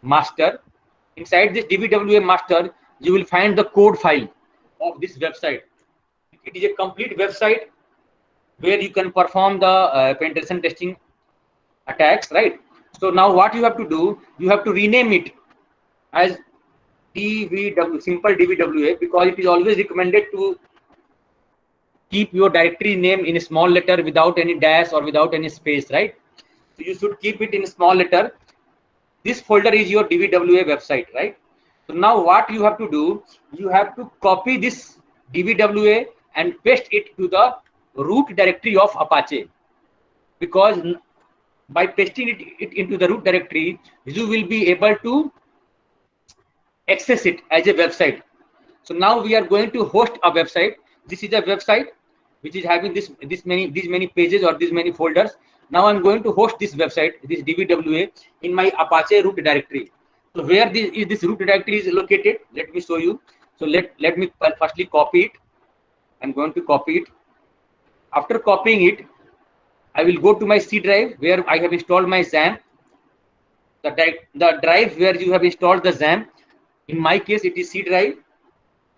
Speaker 2: master. Inside this DVWA master, you will find the code file of this website. It is a complete website where you can perform the penetration testing attacks, right? So now what you have to do, you have to rename it as DVW, simple DVWA, because it is always recommended to keep your directory name in a small letter without any dash or without any space, right? So you should keep it in a small letter. This folder is your DVWA website, right? So now what you have to do, you have to copy this DVWA and paste it to the root directory of Apache, because by pasting it into the root directory, you will be able to access it as a website. So now we are going to host a website. This is a website which is having these many pages or these many folders. Now I'm going to host this website, this DVWA, in my Apache root directory. So where this root directory is located, let me show you. So let me firstly copy it. I'm going to copy it. After copying it, I will go to my C drive where I have installed my XAMPP. The drive where you have installed the XAMPP, in my case it is C drive.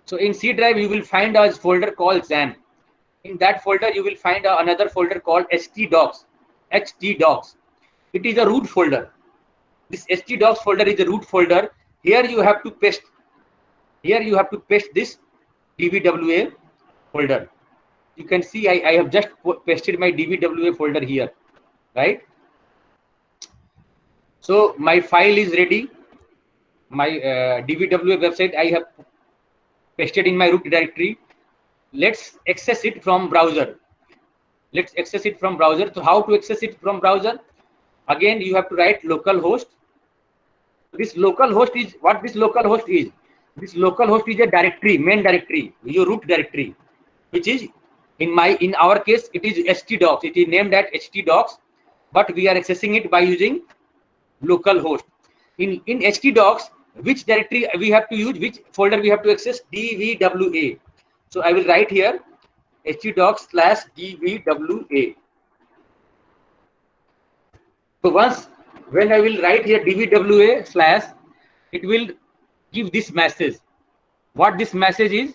Speaker 2: So in C drive you will find a folder called XAMPP. In that folder you will find another folder called htdocs. It is a root folder. This htdocs folder is the root folder. Here you have to paste. Here you have to paste this dbwa folder. You can see I have just pasted my dbwa folder here, right? So my file is ready. My dbwa website I have pasted in my root directory. Let's access it from browser. Let's access it from browser. So how to access it from browser? Again, you have to write localhost. This localhost is what this localhost is. This localhost is a directory, main directory, your root directory, which is in our case it is htdocs. It is named as htdocs, but we are accessing it by using localhost. In htdocs, which directory we have to use, which folder we have to access? dbwa. So I will write here htdocs/dbwa. So once when I will write here dbwa/, it will give this message. What this message is?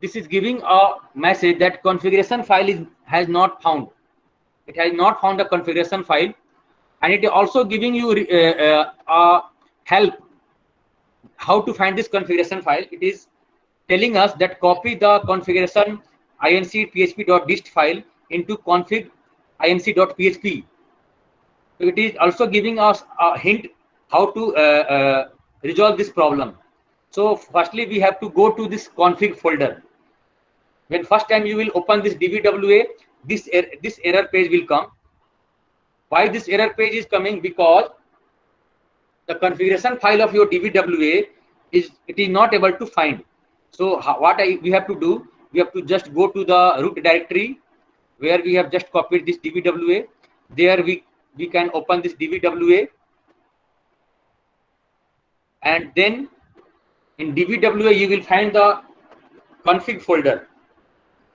Speaker 2: This is giving a message that configuration file has not found. It has not found a configuration file, and it is also giving you help how to find this configuration file. It is telling us that copy the configuration inc.php.dist file into config inc.php. So it is also giving us a hint how to resolve this problem. So firstly, we have to go to this config folder. When first time you will open this dbwa, this error page will come. Why this error page is coming? Because the configuration file of your dbwa is not able to find. So we have to do? We have to just go to the root directory where we have just copied this dbwa. There we can open this dbwa, and then in dbwa you will find the config folder.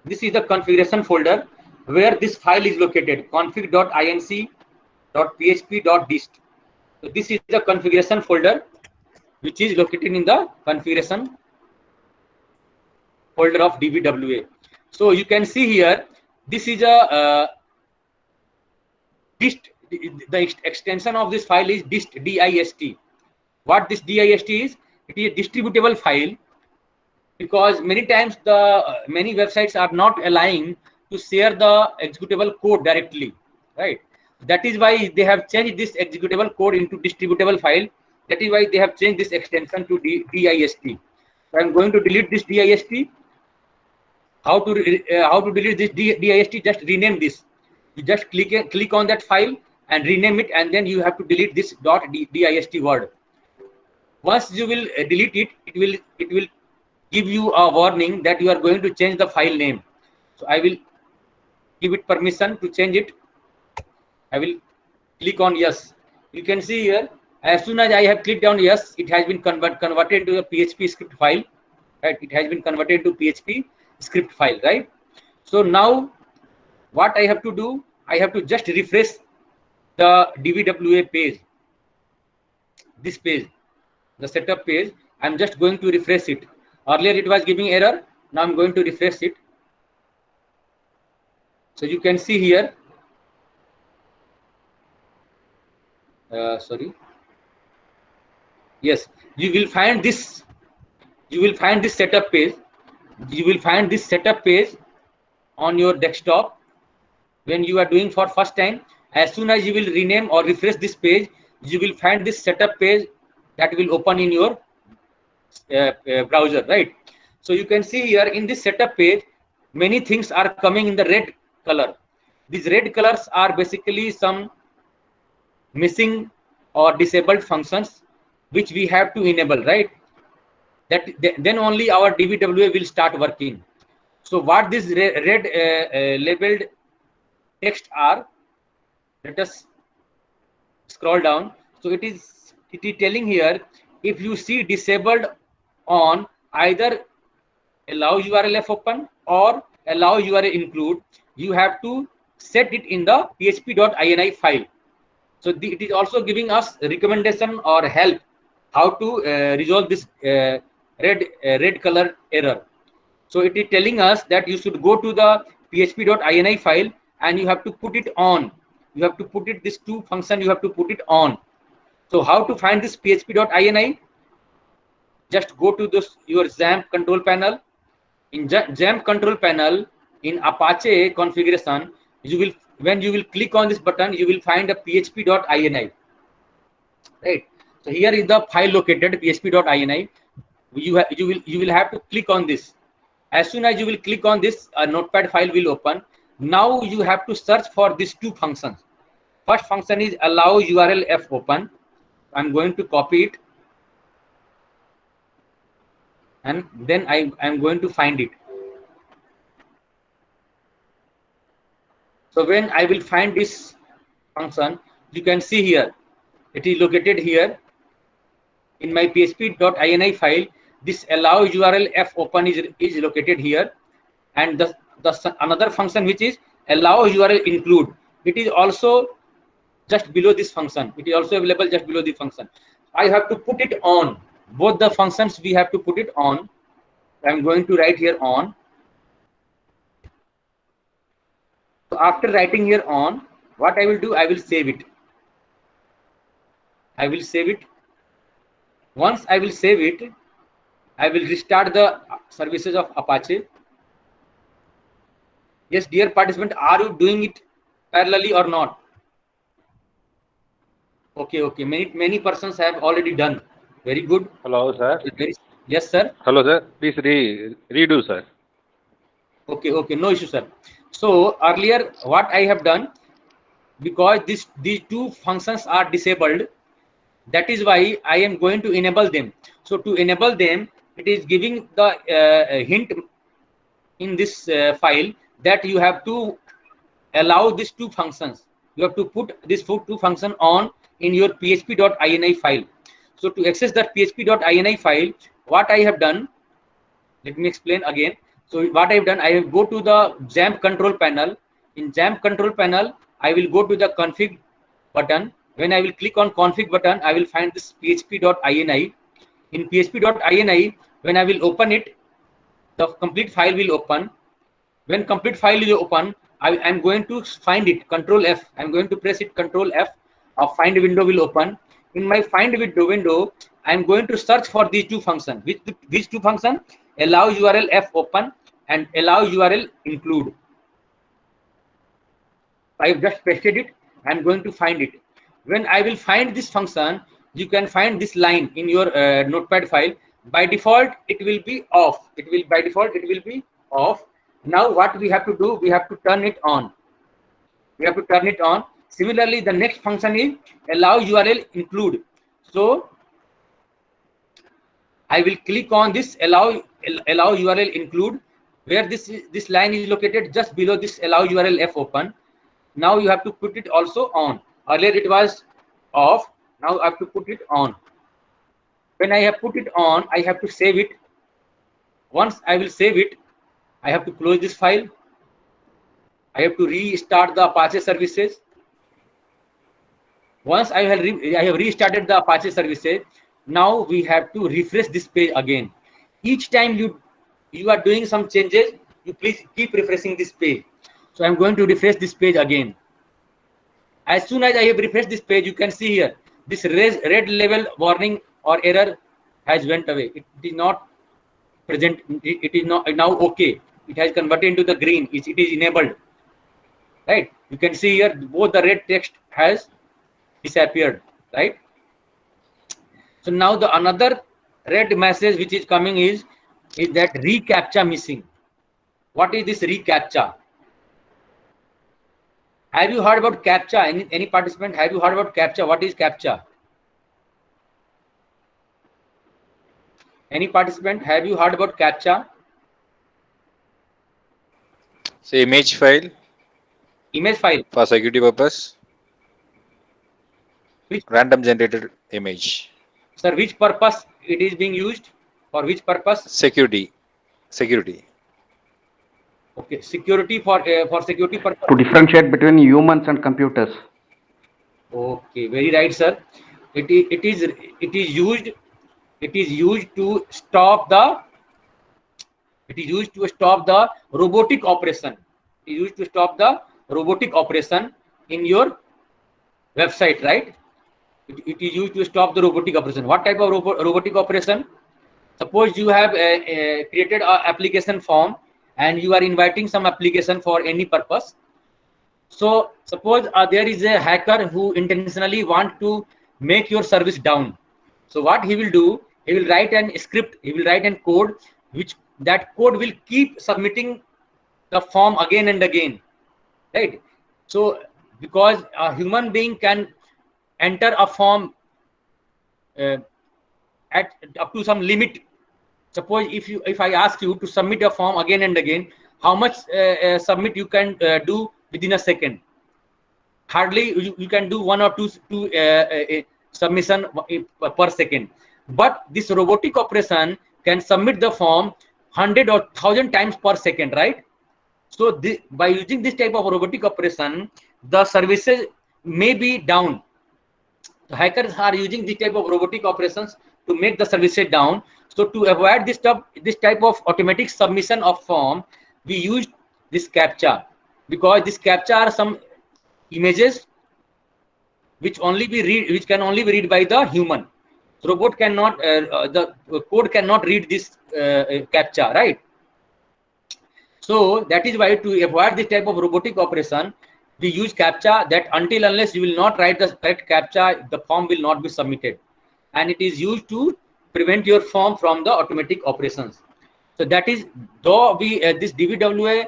Speaker 2: This is the configuration folder where this file is located, config.inc.php.dist. So this is the configuration folder which is located in the configuration folder of dbwa. So you can see here, this is a dist. The extension of this file is dist, dist. What this dist is? It is a distributable file, because many times many websites are not allowing to share the executable code directly, right? That is why they have changed this executable code into distributable file. That is why they have changed this extension to dist. So I'm going to delete this dist. How to delete this dist? Just rename this. You just click on that file and rename it, and then you have to delete this .dist word. Once you will delete it, it will give you a warning that you are going to change the file name. So I will give it permission to change it. I will click on yes. You can see here, as soon as I have clicked on yes, it has been converted to a PHP script file, right? It has been converted to PHP script file, right? So now what I have to do, I have to just refresh the dbwa page, this page, the setup page. I'm just going to refresh it. Earlier it was giving error. Now I'm going to refresh it. So you can see here, sorry. Yes, you will find this. You will find this setup page. You will find this setup page on your desktop when you are doing for first time. As soon as you will rename or refresh this page, you will find this setup page that will open in your browser, right? So you can see here in this setup page, many things are coming in the red color. These red colors are basically some missing or disabled functions which we have to enable, right? That then only our dbwa will start working. So what this red labeled text are, let us scroll down. So it is telling here, if you see disabled on, either allow URLF open or allow URL include, you have to set it in the php.ini file. So it is also giving us recommendation or help how to resolve this red color error. So it is telling us that you should go to the php.ini file and you have to put it on. You have to put it, this two function, you have to put it on. So how to find this php.ini? Just go to this your XAMPP control panel. In XAMPP control panel, in Apache configuration, when you will click on this button, you will find a php.ini. Right. So here is the file located, php.ini. You will have to click on this. As soon as you will click on this, a notepad file will open. Now you have to search for these two functions. First function is allow URL f open. I'm going to copy it, and then I'm going to find it. So when I will find this function, you can see here, it is located here in my php.ini file. This allow URL f open is located here, and the another function which is allow URL include, it is also just below this function. It is also available just below the function. I have to put it on. Both the functions we have to put it on. I'm going to write here on. So after writing here on, what I will do, I will save it. I will save it. Once I will save it, I will restart the services of Apache. Yes, dear participant, are you doing it parallelly or not? Okay, okay. Many persons have already done. Very good.
Speaker 1: Hello, sir.
Speaker 2: Yes, sir.
Speaker 1: Hello, sir. Please redo, sir.
Speaker 2: Okay, okay. No issue, sir. So earlier, what I have done, because these two functions are disabled, that is why I am going to enable them. So to enable them, it is giving the hint in this file that you have to allow these two functions. You have to put this two function on in your php.ini file. So to access that php.ini file, what I have done, let me explain again. So what I have done, I have go to the XAMPP control panel. In XAMPP control panel, I will go to the config button. When I will click on config button, I will find this php.ini. In php.ini, when I will open it, the complete file will open. When complete file is open, I am going to find it, Control F. I'm going to press it, Control F. A find window will open. In my find window, I'm going to search for these two functions. Which two functions? Allow URL f open and allow URL include. I've just pasted it. I'm going to find it. When I will find this function, you can find this line in your notepad file. By default, it will be off. By default, it will be off. Now what we have to do, we have to turn it on. We have to turn it on. Similarly, the next function is allow URL include. So I will click on this allow URL include, where this line is located just below this allow URL f open. Now you have to put it also on. Earlier it was off. Now I have to put it on. When I have put it on, I have to save it. Once I will save it, I have to close this file. I have to restart the Apache services. Once I have restarted the Apache services, now we have to refresh this page again. Each time you are doing some changes, you please keep refreshing this page. So I'm going to refresh this page again. As soon as I have refreshed this page, you can see here this red level warning or error has went away. It is not present. It is not now okay. It has converted into the green. It is enabled. Right? You can see here both the red text has disappeared. Right? So now the another red message which is coming is that reCAPTCHA missing. What is this reCAPTCHA? Have you heard about CAPTCHA? Any participant, have you heard about CAPTCHA? What is CAPTCHA? Any participant, have you heard about CAPTCHA?
Speaker 4: Say image file.
Speaker 2: Image file.
Speaker 4: For security purpose.
Speaker 2: Which?
Speaker 4: Random generated image.
Speaker 2: Sir, which purpose it is being used? For which purpose?
Speaker 4: Security. Security.
Speaker 2: Okay, security for security purpose.
Speaker 5: To differentiate between humans and computers.
Speaker 2: Okay, very right, sir. It is used to stop the robotic operation. It is used to stop the robotic operation in your website, right? It is used to stop the robotic operation. What type of robotic operation? Suppose you have created an application form and you are inviting some application for any purpose. So suppose there is a hacker who intentionally want to make your service down. So what he will do, he will write an script, he will write an code, which that code will keep submitting the form again and again, right? So because a human being can enter a form at up to some limit. Suppose if I ask you to submit a form again and again, how much submit you can do within a second? Hardly you can do 1 or 2 submission per second. But this robotic operation can submit the form 100 or 1000 times per second, right? So by using this type of robotic operation, the services may be down. The hackers are using this type of robotic operations to make the services down. So to avoid this type of automatic submission of form, we use this CAPTCHA, because this CAPTCHA are some images which can only be read by the human. So robot cannot, the code cannot read this CAPTCHA, right? So that is why, to avoid this type of robotic operation, we use CAPTCHA, that until unless you will not write the correct CAPTCHA, the form will not be submitted. And it is used to prevent your form from the automatic operations. So that is, though we this DVWA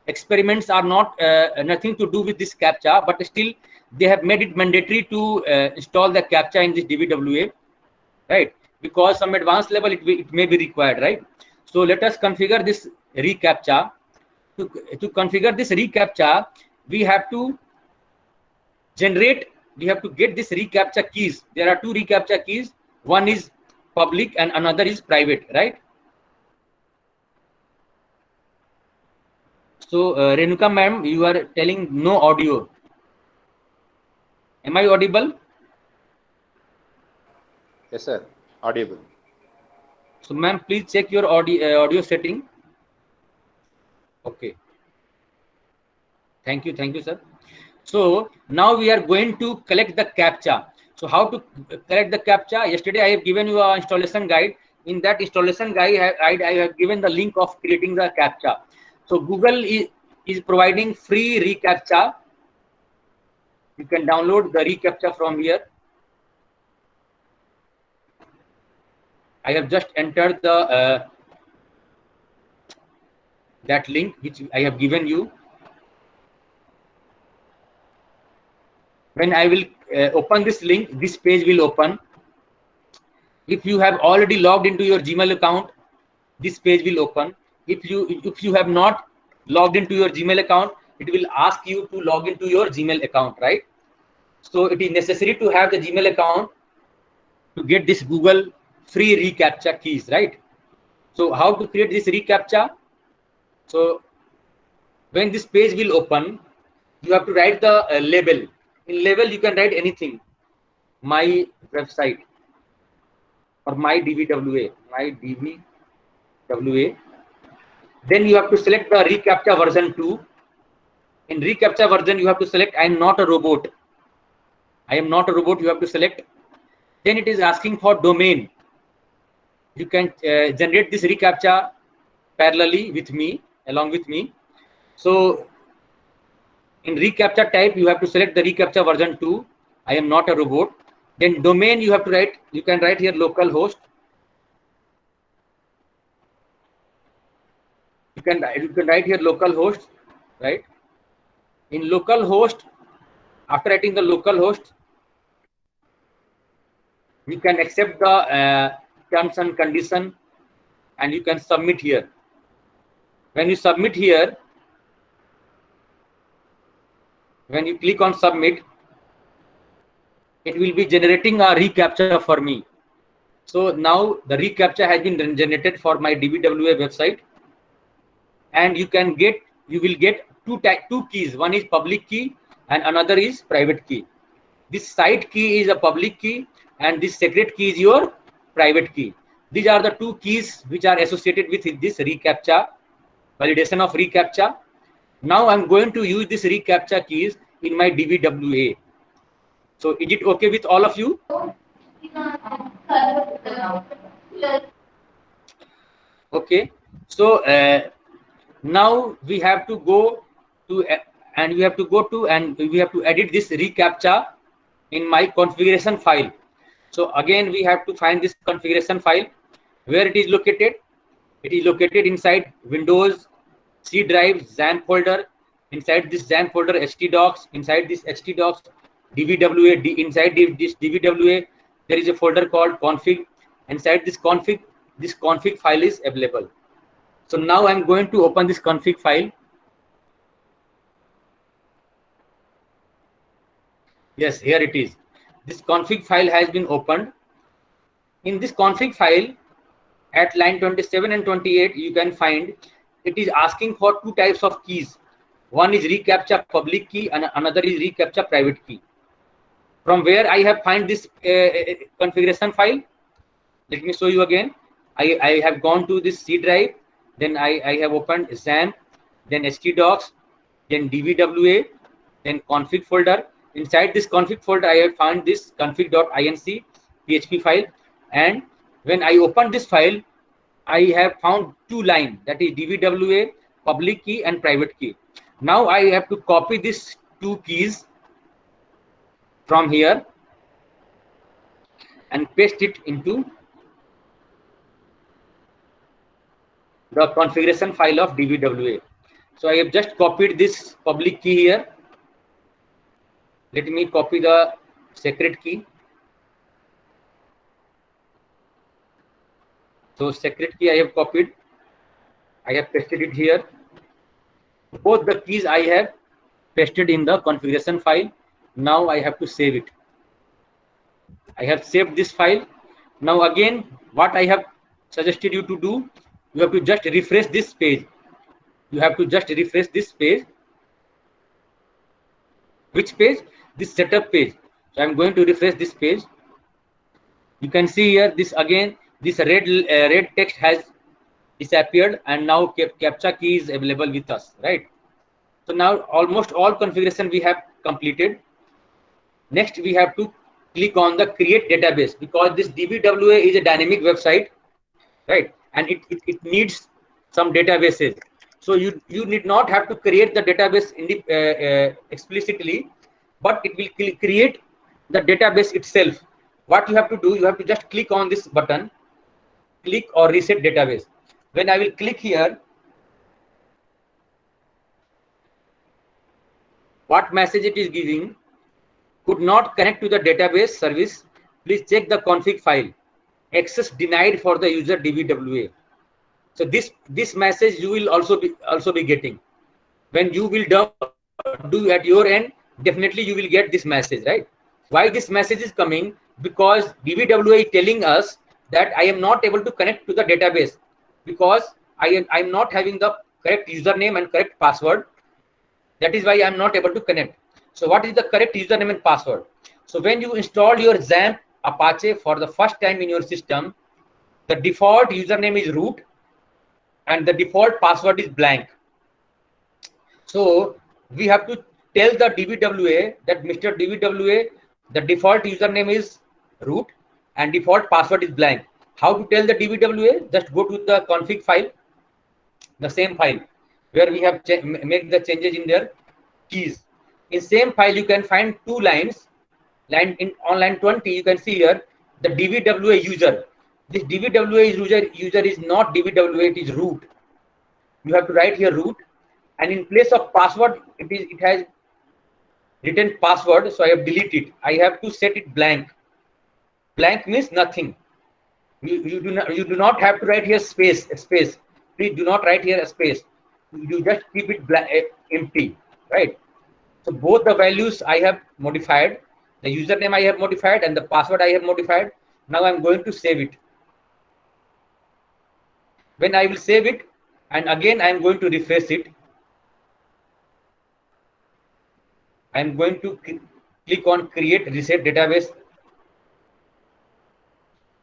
Speaker 2: experiments are not nothing to do with this CAPTCHA, but still they have made it mandatory to install the CAPTCHA in this DVWA, right? Because some advanced level it may be required, right? So let us configure this reCAPTCHA. To configure this reCAPTCHA, we have to get this reCAPTCHA keys. There are 2 reCAPTCHA keys. One is public and another is private, right? So Renuka ma'am, you are telling no audio. Am I audible?
Speaker 4: Yes, sir. Audible.
Speaker 2: So ma'am, please check your audio setting. Okay. Thank you, sir. So now we are going to collect the CAPTCHA. So how to collect the CAPTCHA? Yesterday I have given you an installation guide. In that installation guide, I have given the link of creating the CAPTCHA. So Google is providing free reCAPTCHA. You can download the reCAPTCHA from here. I have just entered the that link which I have given you. When I will open this link, this page will open. If you have already logged into your Gmail account, this page will open. If you have not logged into your Gmail account, it will ask you to log into your Gmail account, right? So it is necessary to have the Gmail account to get this Google free reCAPTCHA keys, right? So how to create this reCAPTCHA? So when this page will open, you have to write the label. In label, you can write anything. My website or my DVWA, Then you have to select the reCAPTCHA version 2. In reCAPTCHA version, you have to select I am not a robot. I am not a robot, you have to select. Then it is asking for domain. You can generate this reCAPTCHA parallelly with me, along with me. So in reCAPTCHA type, you have to select the reCAPTCHA version 2. I am not a robot. Then domain, you have to write, you can write here localhost. You can write here localhost, right? In localhost, after writing the localhost, you can accept the terms and condition and you can submit here. When you submit here, when you click on submit, it will be generating a reCAPTCHA for me. So now the reCAPTCHA has been generated for my DVWA website, and you will get two keys. One is public key and another is private key. This site key is a public key and this secret key is your private key. These are the 2 keys which are associated with this reCAPTCHA, validation of reCAPTCHA. Now I'm going to use this reCAPTCHA keys in my DVWA. So is it okay with all of you? Okay. So now we have to go to and we have to edit this reCAPTCHA in my configuration file. So again we have to find this configuration file. Where it is located? It is located inside Windows C drive XAMPP folder. Inside this XAMPP folder, htdocs. Inside this htdocs, dvwa. Inside this dvwa, there is a folder called config. Inside this config file is available. So now I'm going to open this config file. Yes, here it is. This config file has been opened. In this config file, at line 27 and 28, you can find it is asking for two types of keys. One is reCAPTCHA public key and another is reCAPTCHA private key. From where I have find this configuration file? Let me show you again. I have gone to this C drive, then I have opened XAMPP, then htdocs, then dvwa, then config folder. Inside this config folder, I have found this config.inc PHP file, and when I open this file, I have found two lines, that is dvwa, public key and private key. Now I have to copy these two keys from here and paste it into the configuration file of dvwa. So I have just copied this public key here. Let me copy the secret key. So secret key I have copied. I have pasted it here. Both the keys I have pasted in the configuration file. Now I have to save it. I have saved this file. Now again, what I have suggested you to do, you have to just refresh this page. You have to just refresh this page. Which page? This setup page. So I'm going to refresh this page. You can see here, this again, this red text has disappeared, and now CAPTCHA key is available with us, right? So now almost all configuration we have completed. Next, we have to click on the create database, because this dvwa is a dynamic website, right? And it needs some databases. So you need not have to create the database explicitly, but it will create the database itself. What you have to do, you have to just click on this button, click or reset database. When I will click here, what message it is giving? Could not connect to the database service. Please check the config file. Access denied for the user dvwa. So this message you will also be getting. When you will do at your end, definitely you will get this message, right? Why this message is coming? Because dvwa is telling us that I am not able to connect to the database because I am not having the correct username and correct password. That is why I am not able to connect. So what is the correct username and password? So when you install your XAMPP Apache for the first time in your system, the default username is root and the default password is blank. So we have to tell the dvwa that Mr. dvwa, the default username is root and default password is blank. How to tell the dvwa? Just go to the config file, the same file where we have make the changes in their keys. In same file you can find two lines. On line 20 you can see here the dvwa user. This dvwa user is not dvwa, it is root. You have to write here root, and in place of password it has written password, so I have deleted it. I have to set it blank. Blank means nothing. You do not have to write here space. Please do not write here a space. You just keep it blank, empty, right? So both the values I have modified. The username I have modified and the password I have modified. Now I'm going to save it. When I will save it, and again I'm going to refresh it. I'm going to click on create reset database.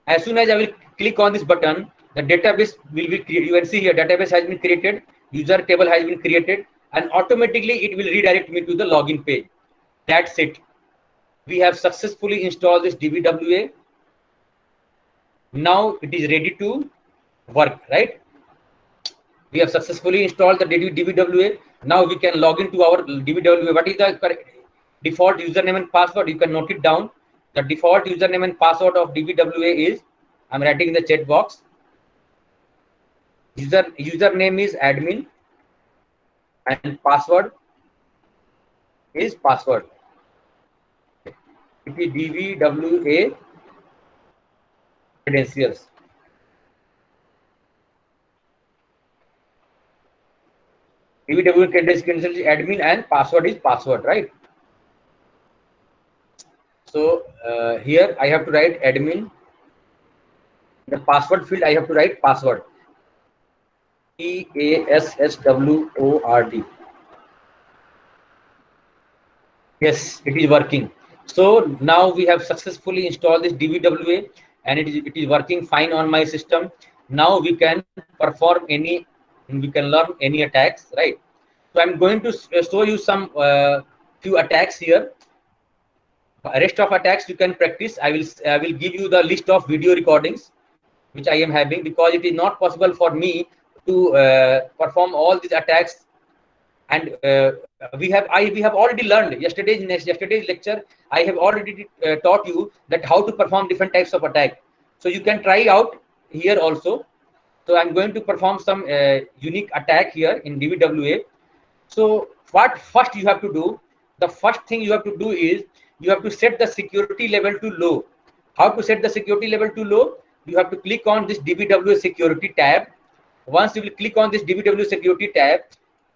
Speaker 2: As soon as I will click on this button, the database will be created. You can see here database has been created, user table has been created, and automatically it will redirect me to the login page. That's it. we have successfully installed this DBWA. Now it is ready to work, right? We have successfully installed the DBWA. Now we can log into our DBWA. What is the correct default username and password? You can note it down. The default username and password of DBWA is, I'm writing in the chat box. Username is admin and password is password. It is DBWA credentials. DBWA credentials is admin and password is password, right? So here I have to write admin. The password field I have to write password. PASSWORD. Yes, it is working. So now we have successfully installed this DBWA and it is working fine on my system. Now we can perform any, we can learn any attacks, right? So I'm going to show you some few attacks here. Rest of attacks you can practice. I will give you the list of video recordings which I am having, because it is not possible for me to perform all these attacks. And we have already learned yesterday's lecture. I have already taught you that how to perform different types of attack. So you can try out here also. So I'm going to perform some unique attack here in DBWA. So what first you have to do? The first thing you have to do is you have to set the security level to low. How to set the security level to low? You have to click on this DBWA security tab. Once you will click on this DBWA security tab,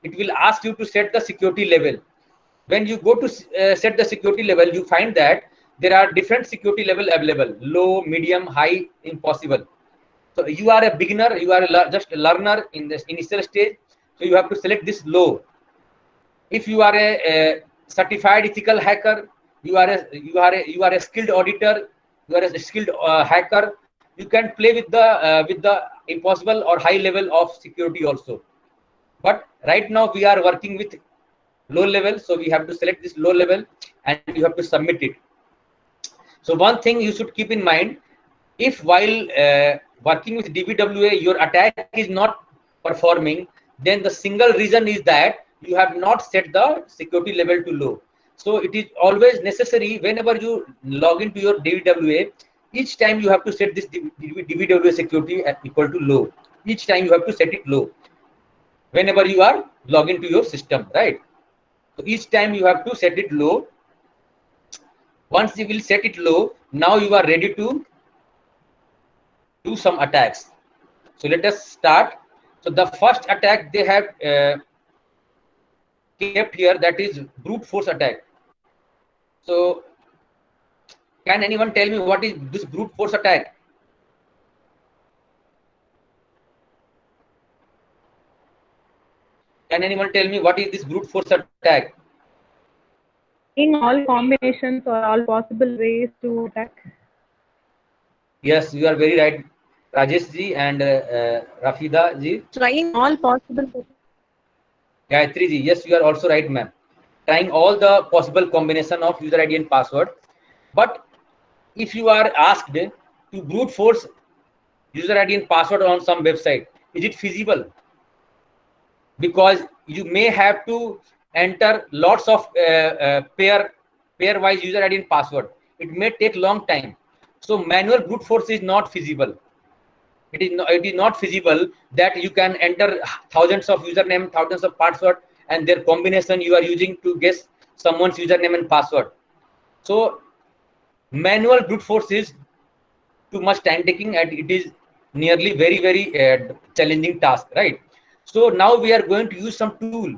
Speaker 2: it will ask you to set the security level. When you go to set the security level, you find that there are different security level available: low, medium, high, impossible. So you are a beginner, you are just a learner in this initial stage, so you have to select this low. If you are a certified ethical hacker, you are a skilled auditor, you are a skilled hacker, you can play with the impossible or high level of security also. But right now we are working with low level, so we have to select this low level and you have to submit it. So one thing you should keep in mind, if while working with DBWA your attack is not performing, then the single reason is that you have not set the security level to low. So it is always necessary, whenever you log into your DBWA, each time you have to set this DBWA security at equal to low. Each time you have to set it low whenever you are log into your system, right? So each time you have to set it low. Once you will set it low, now you are ready to do some attacks. So let us start. So the first attack they have kept here, that is brute force attack. So can anyone tell me what is this brute force attack? Can anyone tell me what is this brute force attack?
Speaker 6: In all combinations or all possible ways to attack.
Speaker 2: Yes, you are very right, Rajesh ji and Rafida ji.
Speaker 6: Trying all possible.
Speaker 2: Gayatri ji, yes, you are also right, ma'am. Trying all the possible combination of user ID and password. But if you are asked to brute force user ID and password on some website, is it feasible? Because you may have to enter lots of pair-wise user ID and password. It may take long time. So manual brute force is not feasible. It is not feasible that you can enter thousands of username, thousands of password, and their combination you are using to guess someone's username and password. So manual brute force is too much time taking, and it is nearly very challenging task, right? So now we are going to use some tool.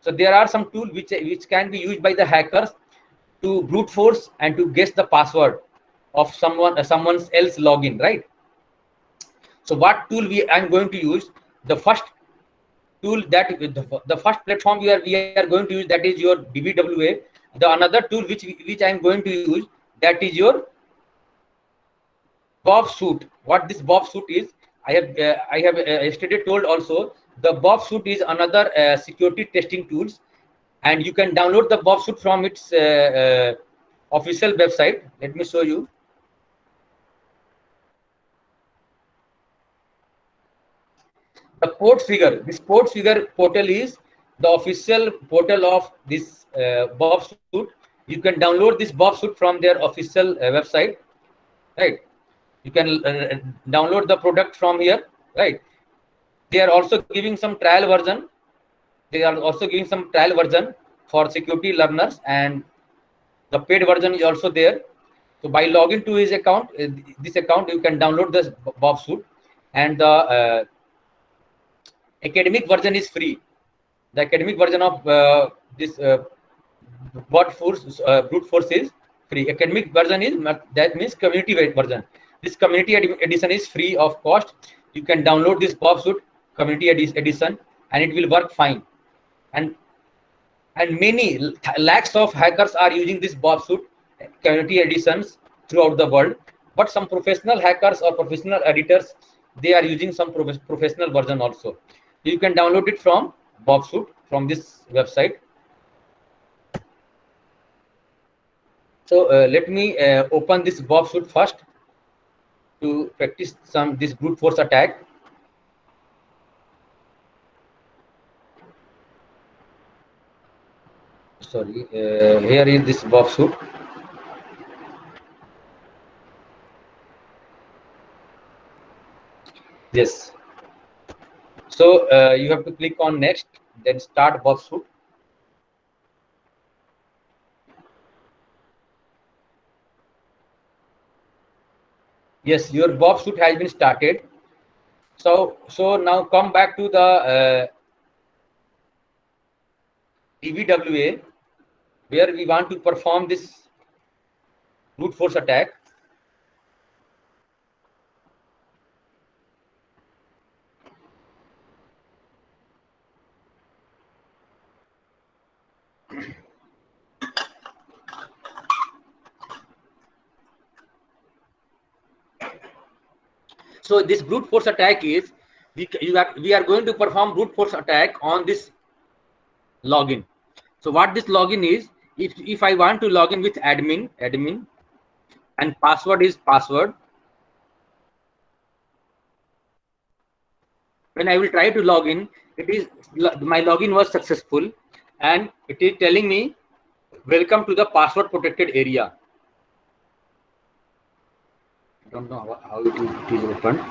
Speaker 2: So there are some tools which can be used by the hackers to brute force and to guess the password of someone else login, right? So what tool I'm going to use? The first tool, that the first platform we are going to use, that is your DBWA. The another tool which I'm going to use, that is your Bob suit. What this Bob suit is, I have yesterday told also. The Bob suit is another security testing tools, and you can download the Bob suit from its official website. Let me show you. The port figure. This port figure portal is the official portal of this Bob Suit. You can download this Bob Suit from their official website, right? You can download the product from here, right? They are also giving some trial version. They are also giving some trial version for security learners, and the paid version is also there. So by logging to his account, this account, you can download this Bob Suit, and the academic version is free. The academic version of this brute force is free. Academic version is, that means community version. This community edition is free of cost. You can download this Bob Suit community edition, and it will work fine. And many lakhs of hackers are using this Bob Suit community editions throughout the world. But some professional hackers or professional editors, they are using some professional version also. You can download it from Bob Suit from this website. So let me open this Bob Suit first to practice this brute force attack. Sorry, here is this Bob Suit. Yes. So you have to click on next, then start Bob Suit. Yes, your Bob Suit has been started. So now come back to the DVWA, where we want to perform this brute force attack. So this brute force attack is, we are going to perform brute force attack on this login. So what this login is, if I want to log in with admin, and password is password. When I will try to log in, it is, my login was successful, and it is telling me welcome to the password protected area. I don't know how it is opened.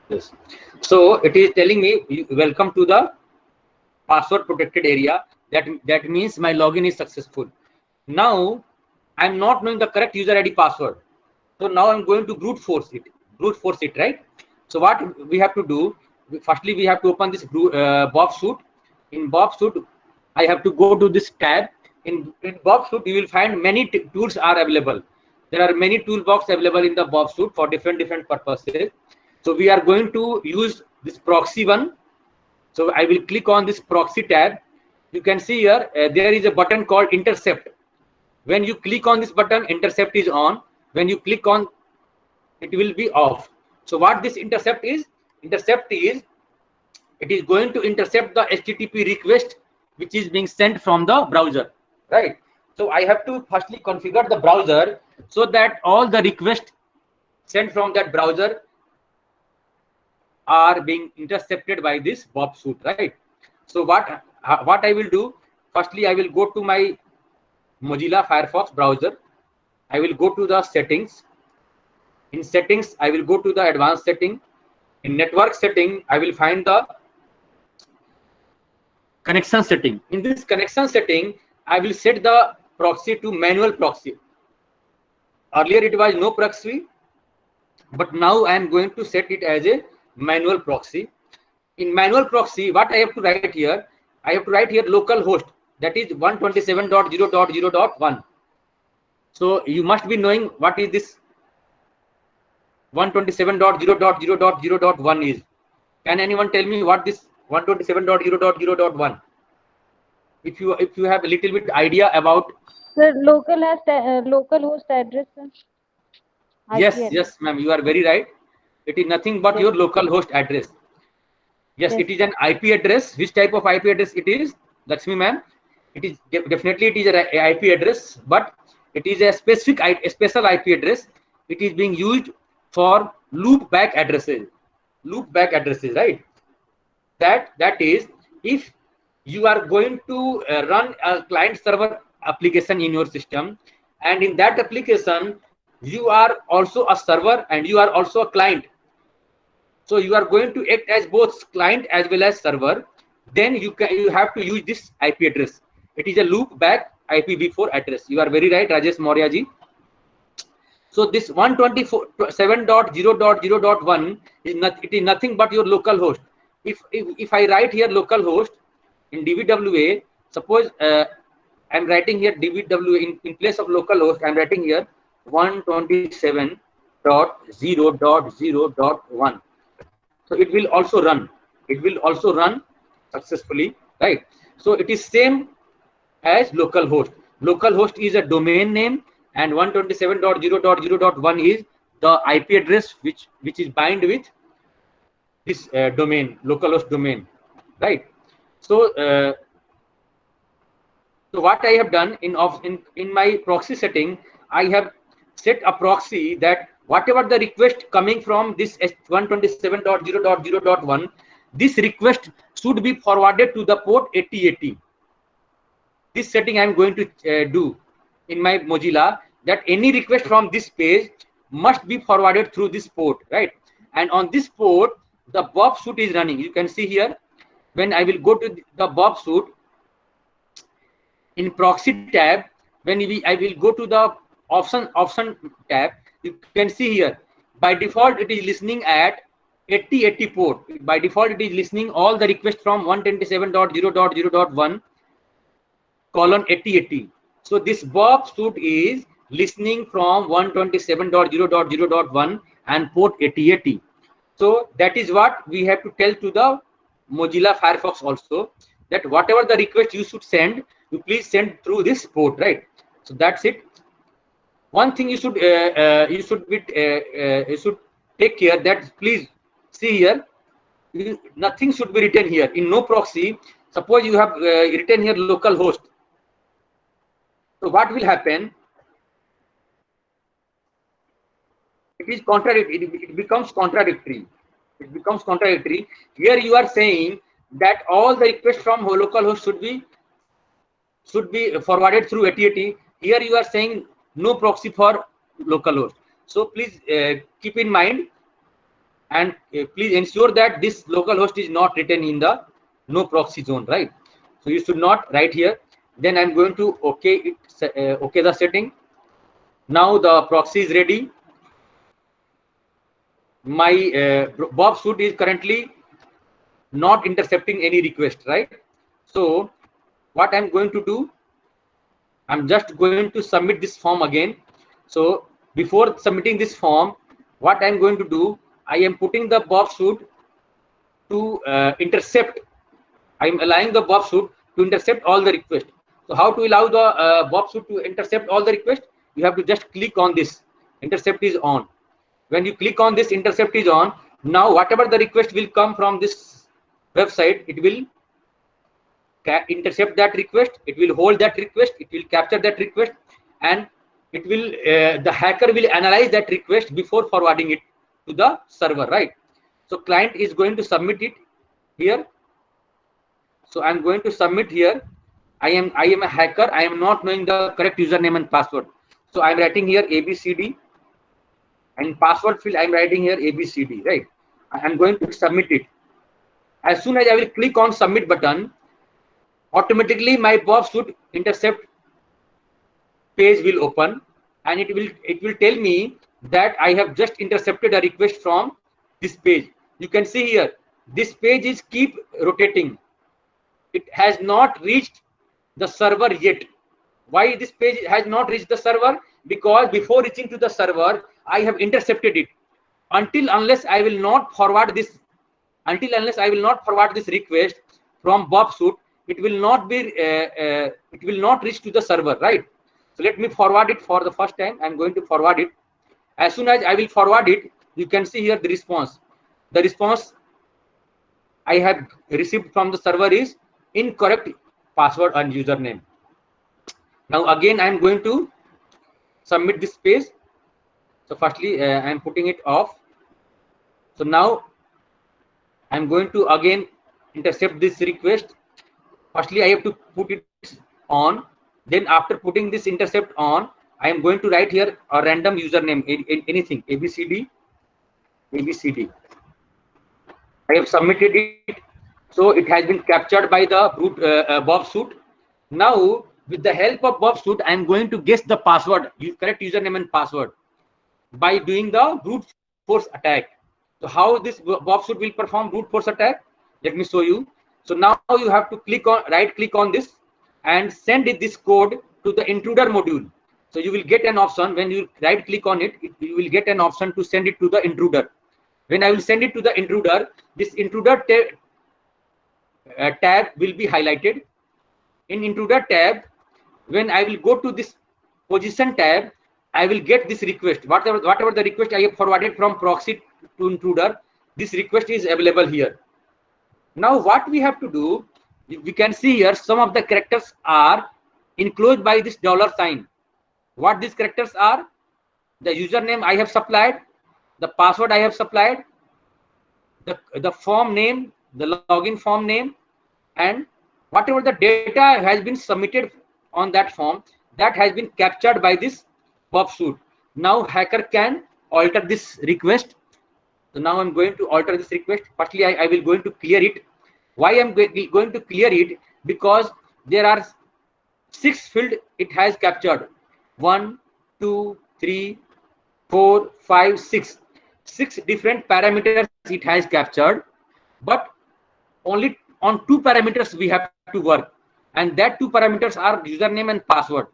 Speaker 2: Yes. So it is telling me welcome to the password protected area. That means my login is successful. Now I'm not knowing the correct user ID password. So now I'm going to brute force it, right? So what we have to do, firstly we have to open this Bob Suit. In Bob Suit, I have to go to this tab. In Bob Suit, you will find many tools are available. There are many toolbox available in the Bob Suit for different purposes. So we are going to use this proxy one. So I will click on this proxy tab. You can see here there is a button called intercept. When you click on this button, intercept is on. When you click on, it will be off. So what this intercept is? Intercept is, it is going to intercept the HTTP request which is being sent from the browser, right? So I have to firstly configure the browser so that all the requests sent from that browser are being intercepted by this Bob Suit, right? So what I will do, firstly I will go to my Mozilla Firefox browser. I will go to the settings. In settings, I will go to the advanced setting. In network setting, I will find the connection setting. In this connection setting, I will set the proxy to manual proxy. Earlier it was no proxy, but now I am going to set it as a manual proxy. In manual proxy, what I have to write here? I have to write here localhost, that is 127.0.0.1. So you must be knowing what is this 127.0.0.0.1 is. Can anyone tell me what this 127.0.0.1? If you have a little bit idea about.
Speaker 3: Sir, localhost address, sir.
Speaker 2: Yes, ma'am, you are very right. It is nothing but your localhost address. Yes,
Speaker 3: Yes.
Speaker 2: it is an IP address. Which type of IP address it is, Lakshmi ma'am? It is definitely it is a IP address, but it is a special IP address. It is being used for loop back addresses. Loop back addresses, right? That is, if you are going to run a client server application in your system, and in that application you are also a server and you are also a client, so you are going to act as both client as well as server, then you have to use this IP address. It is a loop back IPv4 address. You are very right, Rajesh Maurya ji. So this 127.0.0.1 is not, it is nothing but your local host. If I write here local host in DBWA, suppose I'm writing here DBWA in place of local host, I'm writing here 127.0.0.1. So it will also run. It will also run successfully, right? So it is same as localhost. Localhost is a domain name, and 127.0.0.1 is the IP address which is bind with this domain, localhost domain, right? So so what I have done in my proxy setting, I have set a proxy that whatever the request coming from this 127.0.0.1, this request should be forwarded to the port 8080. This setting I am going to do in my Mozilla, that any request from this page must be forwarded through this port, right? And on this port, the Bob suite is running. You can see here, when I will go to the Bob suite, in proxy tab, when I will go to the option tab, you can see here, by default it is listening at 8080 port. By default it is listening all the requests from 127.0.0.1 colon 8080. So this Bob suite is listening from 127.0.0.1 and port 8080. So that is what we have to tell to the Mozilla Firefox also, that whatever the request you should send, you please send through this port, right? So that's it. One thing you should take care that, please see here, nothing should be written here in no proxy. Suppose you have written here localhost. So what will happen? It is contradictory. It becomes contradictory. It becomes contradictory. Here you are saying that all the requests from localhost should be forwarded through 8080. Here you are saying no proxy for localhost. So please keep in mind, and please ensure that this localhost is not written in the no proxy zone, right? So you should not write here. Then I'm going to okay the setting. Now the proxy is ready. My Bob suite is currently not intercepting any request, right? So what I'm going to do, I'm just going to submit this form again. So before submitting this form, what I'm going to do, I am putting the Bob suite to intercept. I'm allowing the Bob suite to intercept all the requests. So how to allow the Bob suite to intercept all the requests? You have to just click on this. Intercept is on. When you click on this, intercept is on. Now whatever the request will come from this website, it will intercept that request, it will hold that request, it will capture that request, and it will the hacker will analyze that request before forwarding it to the server, right? So client is going to submit it here. So I'm going to submit here. I am a hacker. I am not knowing the correct username and password. So I'm writing here ABCD, and password field I'm writing here ABCD, right? I'm going to submit it. As soon as I will click on submit button, automatically my Bob suite intercept page will open, and it will tell me that I have just intercepted a request from this page. You can see here, this page is keep rotating. It has not reached the server yet. Why this page has not reached the server? Because before reaching to the server, I have intercepted it. Unless I will not forward this request from Bob suite, it will not reach to the server, right? So let me forward it for the first time. I'm going to forward it. As soon as I will forward it, you can see here the response. I have received from the server is incorrect password and username. Now again I am going to submit this page. So firstly I am putting it off. So now I am going to again intercept this request. Firstly I have to put it on. Then after putting this intercept on, I am going to write here a random username, anything, ABCD. I have submitted it. So it has been captured by the brute Bob suit. Now with the help of Bob suit, I am going to guess the password, correct username and password, by doing the brute force attack. So how this Bob suit will perform brute force attack? Let me show you. So now you have to right click on this and send this code to the intruder module. So you will get an option when you right click on it, you will get an option to send it to the intruder. When I will send it to the intruder, this intruder tab will be highlighted. In intruder tab, when I will go to this position tab, I will get this request. Whatever the request I have forwarded from proxy to intruder, this request is available here. Now what we have to do, we can see here some of the characters are enclosed by this $sign. What these characters are? The username I have supplied, the password I have supplied, the form name, the login form name, and whatever the data has been submitted on that form, that has been captured by this Bob suit. Now hacker can alter this request. So now I'm going to alter this request. Firstly, I will going to clear it. Why I'm going to clear it? Because there are 6 fields it has captured. 1, 2, 3, 4, 5, 6. 6 different parameters it has captured, but only on 2 parameters we have to work, and that 2 parameters are username and password.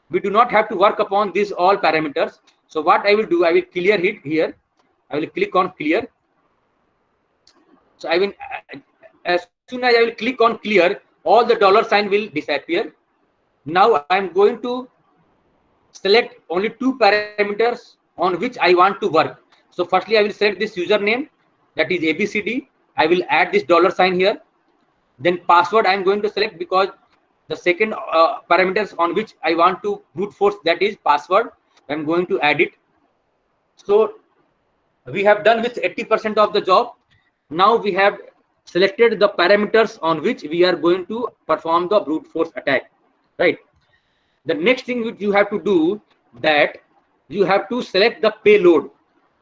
Speaker 2: We do not have to work upon these all parameters. So what I will do, I will clear it here. I will click on clear. So I will, as soon as I will click on clear, all the $sign will disappear. Now I am going to select only 2 parameters on which I want to work. So firstly I will select this username, that is ABCD. I will add this $sign here. Then password I am going to select, because the second parameters on which I want to brute force, that is password. I am going to add it. So we have done with 80% of the job. Now we have selected the parameters on which we are going to perform the brute force attack, right? The next thing which you have to do, that you have to select the payload.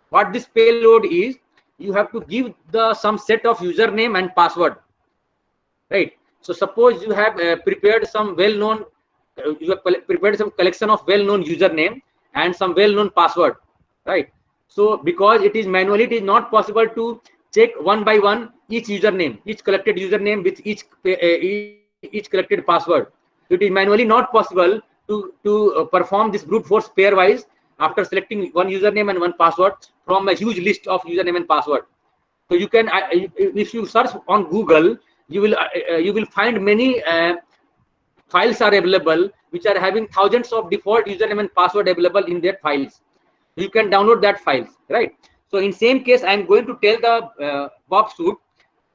Speaker 2: What this payload is, you have to give some set of username and password, right? So suppose you have prepared some well-known, you have prepared some collection of well-known username and some well-known password, right? So because it is manually, it is not possible to check one by one each username, each collected username with each collected password. It is manually not possible to perform this brute force pairwise after selecting one username and one password from a huge list of username and password. So you can, if you search on Google, you will find many files are available which are having thousands of default username and password available in their files. You can download that files, right? So in same case, I am going to tell the Bob suit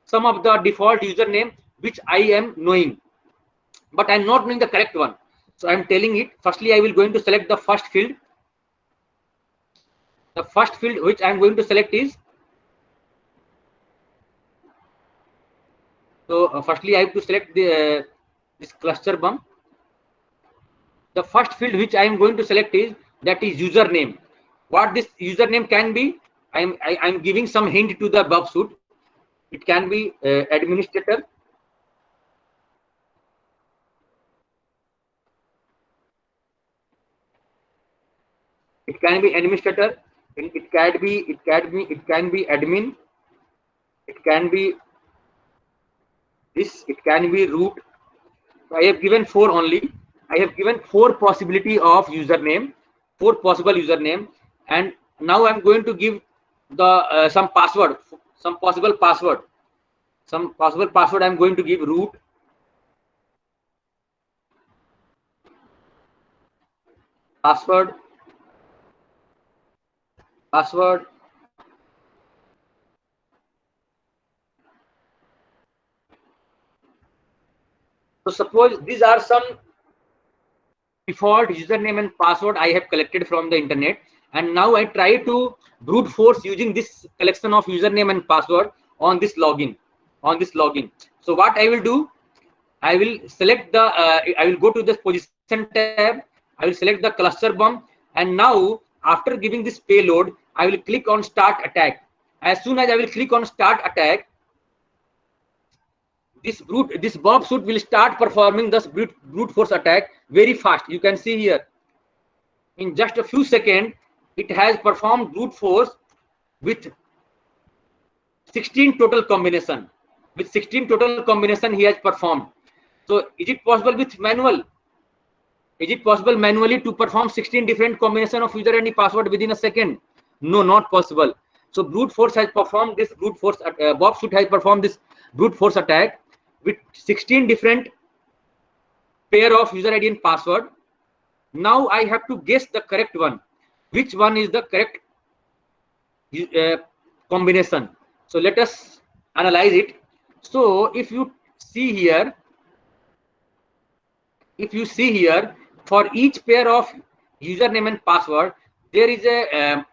Speaker 2: some of the default username which I am knowing, but I'm not knowing the correct one. So I'm telling it. Firstly, I will going to select the first field. The first field which I'm going to select is, so firstly I have to select the this cluster bomb. The first field which I am going to select is, that is username. What this username can be, I'm giving some hint to the Bob suit. It can be administrator. It can be administrator. It can be admin. It can be this. It can be root. So I have given 4 only. I have given 4 possibility of username, 4 possible username, and now I'm going to give the some password, some possible password. Some possible password I'm going to give root, password, So suppose these are some default username and password I have collected from the internet, and now I try to brute force using this collection of username and password on this login. So what I will do, I will select the I will go to the position tab, I will select the cluster bomb, and now after giving this payload, I will click on start attack. As soon as I will click on start attack, this Bob suit will start performing this brute force attack very fast. You can see here, in just a few seconds, it has performed brute force with 16 total combination. With 16 total combination he has performed. So is it possible with manual? Is it possible manually to perform 16 different combination of user ID password within a second? No, not possible. So brute force has performed this brute force. Bob suit has performed this brute force attack with 16 different pair of user ID and password. Now I have to guess the correct one. Which one is the correct combination? So let us analyze it. So if you see here, for each pair of username and password, there is a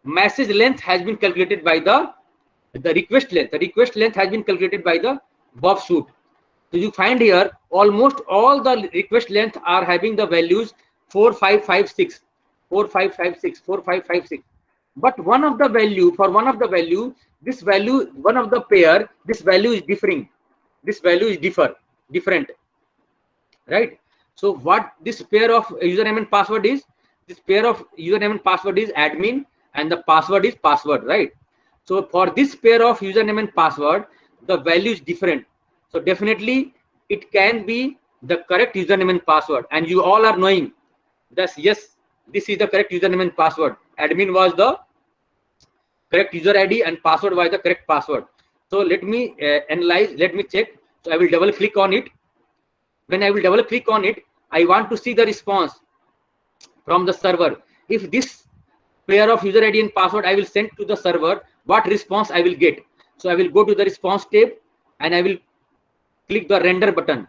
Speaker 2: message length has been calculated by the request length. The request length has been calculated by the Bob suit. So you find here almost all the request length are having the values 4556, 4556, 4556. But one of the value, this value, one of the pair, this value is differing. This value is different, right? So what this pair of username and password is? This pair of username and password is admin, and the password is password, right? So for this pair of username and password, the value is different. So definitely it can be the correct username and password, and you all are knowing that yes, this is the correct username and password. Admin was the correct user ID and password was the correct password. So let me analyze, let me check. So I will double click on it. When I will double click on it, I want to see the response from the server. If this pair of user ID and password I will send to the server, what response I will get? So I will go to the response tab and I will click the render button.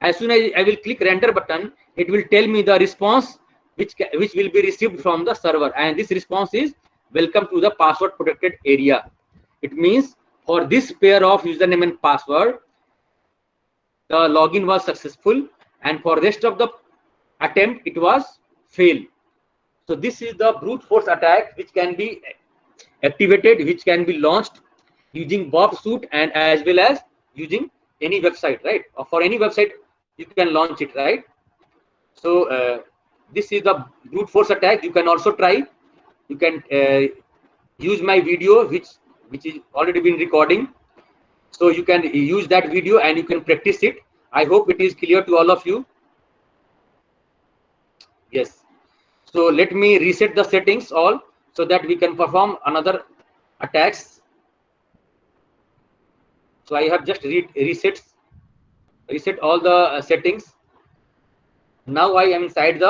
Speaker 2: As soon as I will click render button, it will tell me the response which will be received from the server, and this response is welcome to the password protected area. It means for this pair of username and password, the login was successful, and for rest of the attempt it was fail. So this is the brute force attack which can be activated, which can be launched using Bob suit and as well as using any website, right? Or for any website you can launch it, right? So this is the brute force attack. You can also try. You can use my video which is already been recording. So you can use that video and you can practice it. I hope it is clear to all of you. Yes. So let me reset the settings all so that we can perform another attacks. So I have just reset all the settings. Now I am inside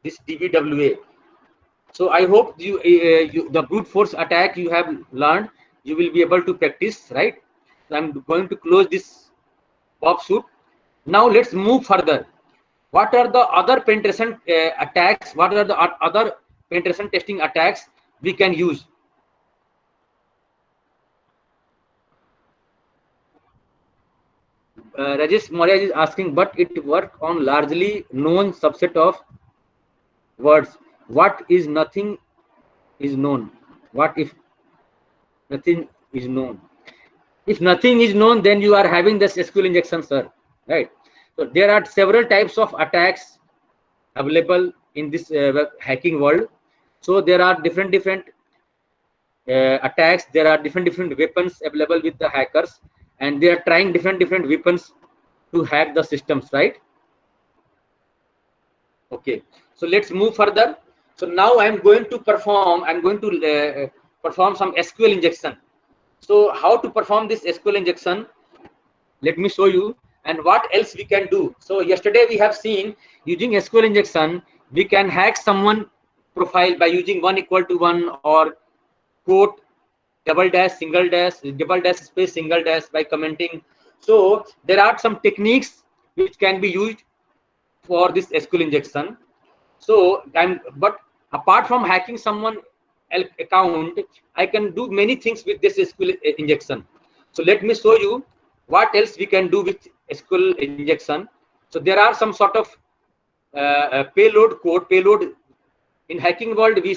Speaker 2: this DBWA. So I hope the brute force attack you have learned, you will be able to practice, right? So I'm going to close this Bob suit. Now let's move further. What are the other penetration attacks? What are the other penetration testing attacks we can use? Rajesh Maurya is asking, but it works on largely known subset of words. What is nothing is known? What if nothing is known? If nothing is known, then you are having this SQL injection, sir, right? So there are several types of attacks available in this hacking world. So there are different attacks. There are different weapons available with the hackers, and they are trying different weapons to hack the systems, right? Okay, so let's move further. So now I'm going to perform some SQL injection. So how to perform this SQL injection? Let me show you, and what else we can do. So yesterday we have seen using SQL injection, we can hack someone profile by using 1 = 1 or quote double dash single dash double dash space single dash by commenting. So there are some techniques which can be used for this SQL injection. So but apart from hacking someone account, I can do many things with this SQL injection. So let me show you what else we can do with SQL injection. So there are some sort of payload code. Payload in hacking world, we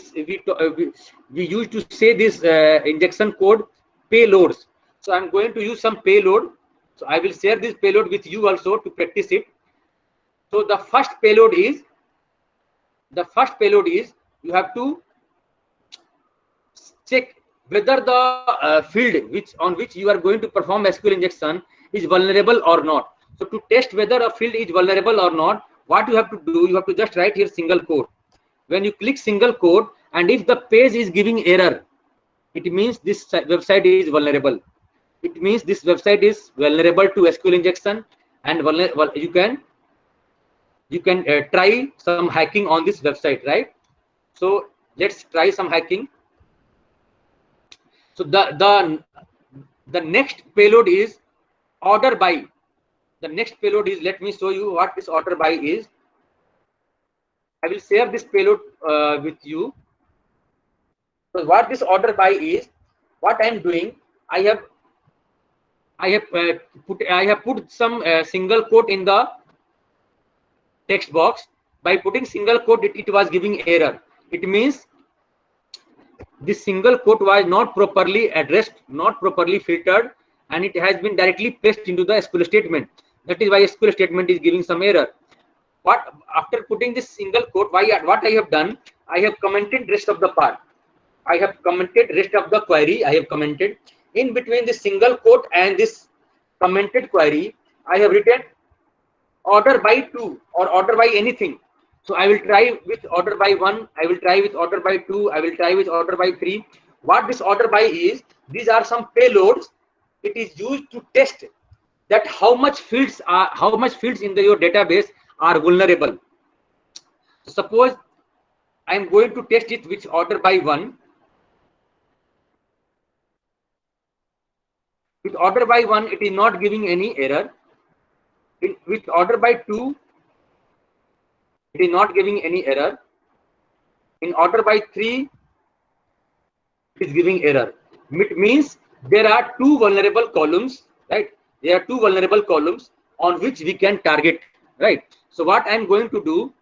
Speaker 2: used to say this injection code payloads. So I'm going to use some payload. So I will share this payload with you also to practice it. So the first payload is you have to check whether the field on which you are going to perform SQL injection is vulnerable or not. So to test whether a field is vulnerable or not, what you have to do, you have to just write here single quote. When you click single quote, and if the page is giving error, it means this website is vulnerable. It means this website is vulnerable to SQL injection, and you can try some hacking on this website, right? So let's try some hacking. So the next payload is order by. The next payload is, let me show you what this order by is. I will share this payload with you. So what this order by is, what I am doing, I have put some single quote in the text box. By putting single quote, it was giving error. It means this single quote was not properly addressed, not properly filtered, and it has been directly placed into the SQL statement. That is why SQL statement is giving some error. What after putting this single quote, what I have done, I have commented rest of the part. I have commented rest of the query. I have commented in between this single quote and this commented query. I have written order by 2 or order by anything. So I will try with order by 1. I will try with order by 2. I will try with order by 3. What this order by is, these are some payloads. It is used to test that how much fields in your database are vulnerable. So suppose I am going to test it with order by 1. With order by 1, it is not giving any error. With order by 2, it is not giving any error. In order by 3, it is giving error. It means there are two vulnerable columns, right? There are two vulnerable columns on which we can target, right? So what I'm going to do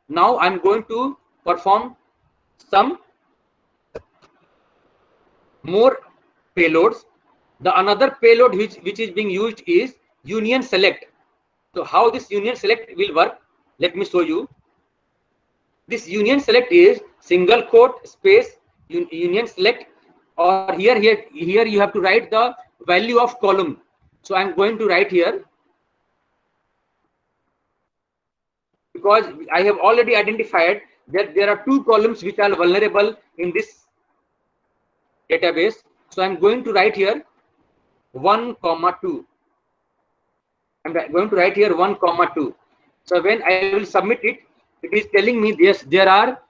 Speaker 2: now, I'm going to perform some more payloads. The another payload which is being used is union select. So how this union select will work, let me show you. This union select is single quote space union select, or here you have to write the value of column. So I'm going to write here, because I have already identified that there are two columns which are vulnerable in this database. So I'm going to write here 1, 2. I'm going to write here 1, 2. So when I will submit it, it is telling me yes, there are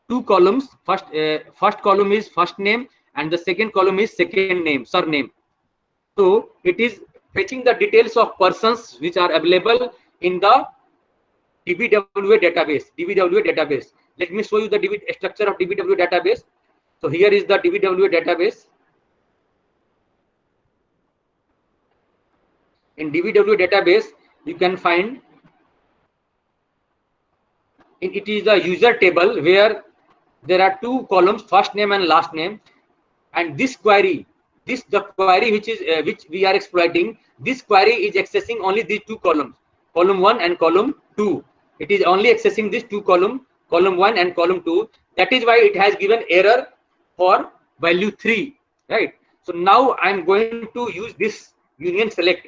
Speaker 2: two columns. First column is first name, and the second column is second name, surname. So it is fetching the details of persons which are available in the DBWA database. Let me show you the structure of DBWA database. So here is the DBWA database. In DBWA database, you can find it is a user table where there are two columns, first name and last name. And this query, the query which we are exploiting, this query is accessing only these two columns, column 1 and column 2. It is only accessing this two column 1 and column 2. That is why it has given error for value 3, right? So now I am going to use this union select.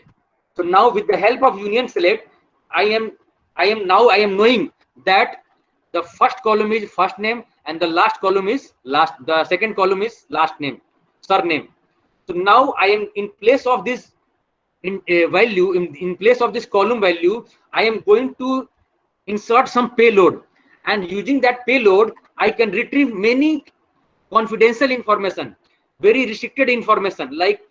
Speaker 2: So now with the help of union select, I am knowing that the first column is first name and the last column is the second column is last name, surname. So now I am in place of this value, in place of this column value, I am going to insert some payload, and using that payload I can retrieve many confidential information, very restricted information like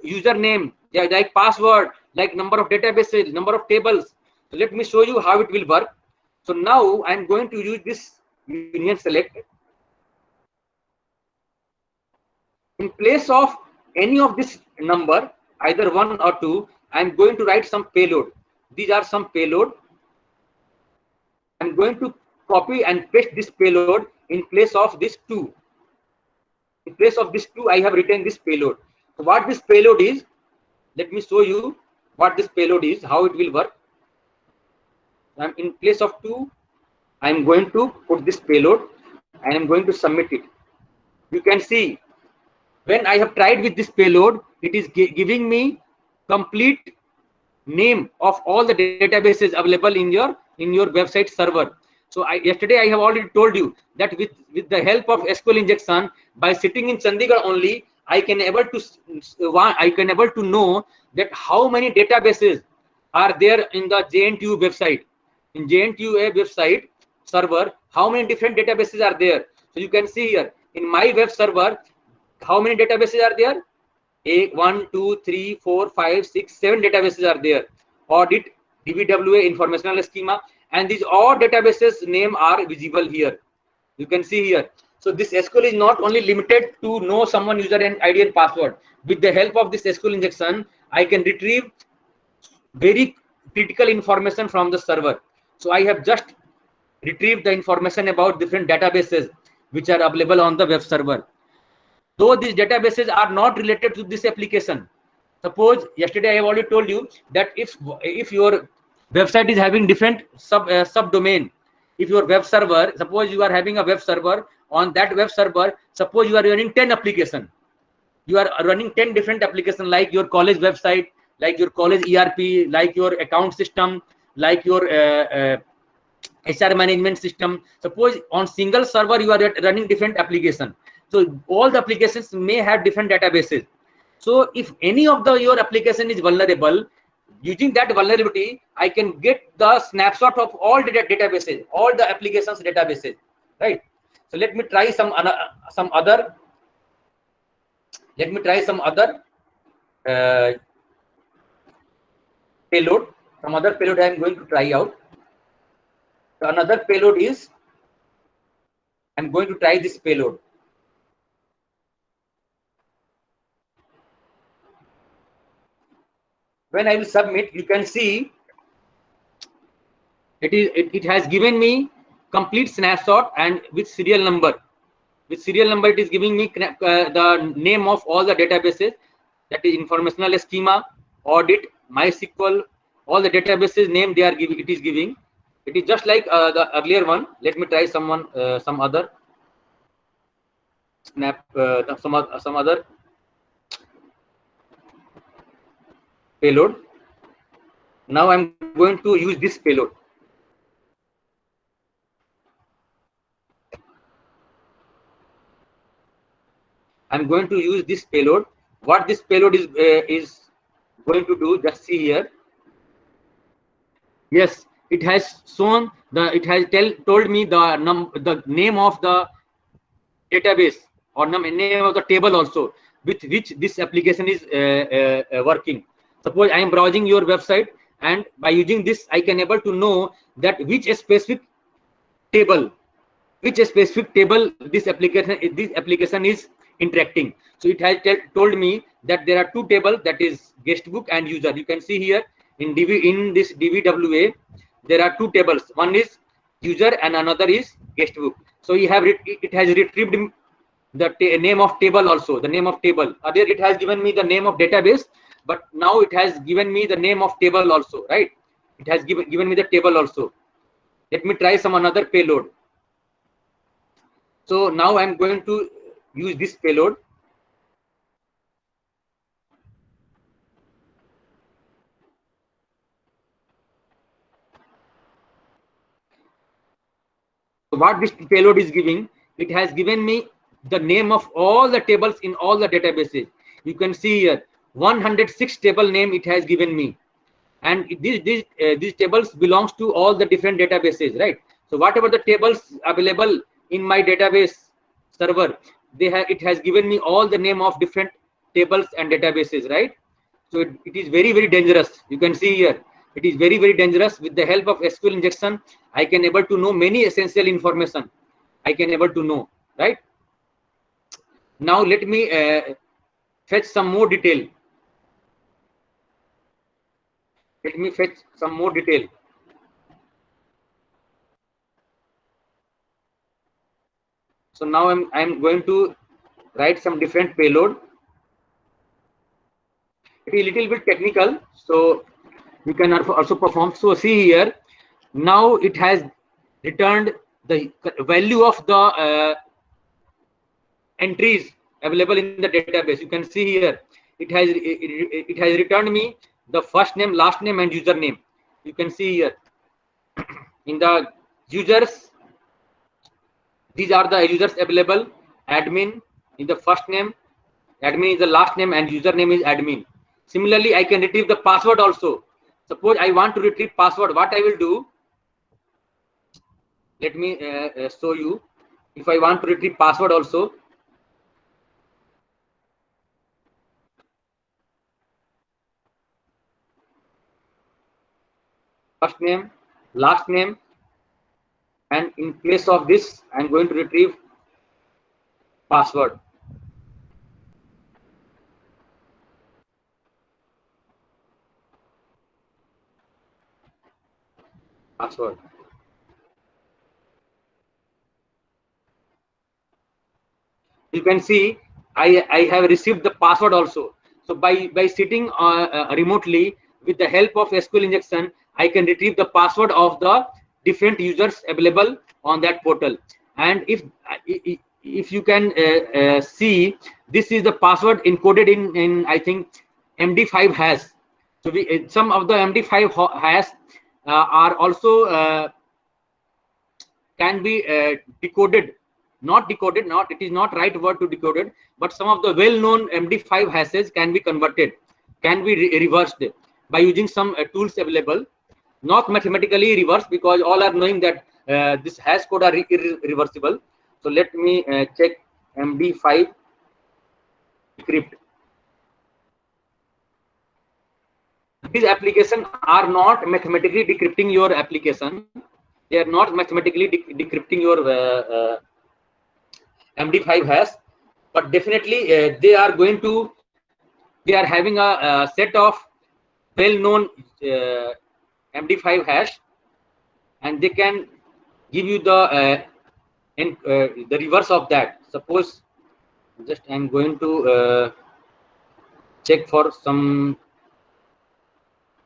Speaker 2: username, like password, like number of databases, number of tables. So let me show you how it will work. So now I'm going to use this union select. In place of any of this number, either 1 or 2, I'm going to write some payload. These are some payload. I'm going to copy and paste this payload in place of this 2. In place of this 2, I have written this payload. So what this payload is, let me show you what this payload is, how it will work. I'm in place of 2, I'm going to put this payload and I'm going to submit it. You can see when I have tried with this payload, it is giving me complete name of all the databases available in your website server. So yesterday I have already told you that with the help of SQL injection, by sitting in Chandigarh only, I can able to know that how many databases are there in the JNTU website. In JNTU website server, how many different databases are there? So you can see here in my web server, how many databases are there? 1, 2, 3, 4, 5, 6, 7 databases are there. Audit, DBWA, informational schema, and these all databases name are visible here. You can see here. So this SQL is not only limited to know someone user and ID and password. With the help of this SQL injection, I can retrieve very critical information from the server. So I have just retrieved the information about different databases which are available on the web server. Though these databases are not related to this application. Suppose yesterday I have already told you that if your website is having different subdomain, if your web server, suppose you are having a web server, on that web server, suppose you are running 10 applications. You are running 10 different applications, like your college website, like your college ERP, like your account system, like your HR management system. Suppose on single server you are running different applications. So all the applications may have different databases. So if any of your application is vulnerable, using that vulnerability, I can get the snapshot of all the databases, all the applications databases, right? So let me try some other payload. Some other payload I am going to try out. So another payload is, I'm going to try this payload. When I will submit, you can see it has given me complete snapshot and with serial number. With serial number, it is giving me the name of all the databases, that is informational schema, audit, MySQL, all the databases name they are giving. It is giving. It is just like the earlier one. Let me try some other some other payload. Now I'm going to use this payload. I'm going to use this payload. What this payload is going to do, just see here. Yes, it has shown it has told me the name of the database or name of the table also with which this application is working. Suppose I am browsing your website, and by using this I can able to know that which specific table this application is interacting. So it has told me that there are two tables, that is guestbook and user. You can see here in this DBWA there are two tables. One is user and another is guestbook. So it has retrieved the name of table also, the name of table. Earlier it has given me the name of database, but now it has given me the name of table also, right? It has given me the table also. Let me try some another payload. So now I'm going to use this payload. So what this payload is giving, it has given me the name of all the tables in all the databases. You can see here 106 table name it has given me, and these tables belongs to all the different databases, right? So whatever the tables available in my database server, it has given me all the name of different tables and databases, right? So it is very, very dangerous. You can see here It is very, very dangerous. With the help of SQL injection, I can able to know many essential information. I can able to know, right? Now let me fetch some more detail. Let me fetch some more detail. So now I'm going to write some different payload. It is a little bit technical, so you can also perform. So see here, now it has returned the value of the entries available in the database. You can see here, it has returned me the first name, last name, and username. You can see here in the users, these are the users available. Admin in the first name, admin is the last name, and username is admin. Similarly, I can retrieve the password also. Suppose I want to retrieve password. What I will do? Let me show you. If I want to retrieve password also, first name, last name, and in place of this, I'm going to retrieve password. Password. You can see I have received the password also. So by sitting remotely with the help of SQL injection, I can retrieve the password of the different users available on that portal. And if you can see, this is the password encoded in I think MD5 hash. So some of the MD5 hash are also can be decoded. Not decoded, it is not right word to decoded, but some of the well-known MD5 hashes can be converted, can be reversed by using some tools available. Not mathematically reversed, because all are knowing that this hash code are irreversible. So let me check MD5 decrypt. These applications are not mathematically decrypting your application. They are not mathematically decrypting your MD5 hash, but definitely they are having a set of well-known MD5 hash, and they can give you the reverse of that. Suppose just I'm going to check for some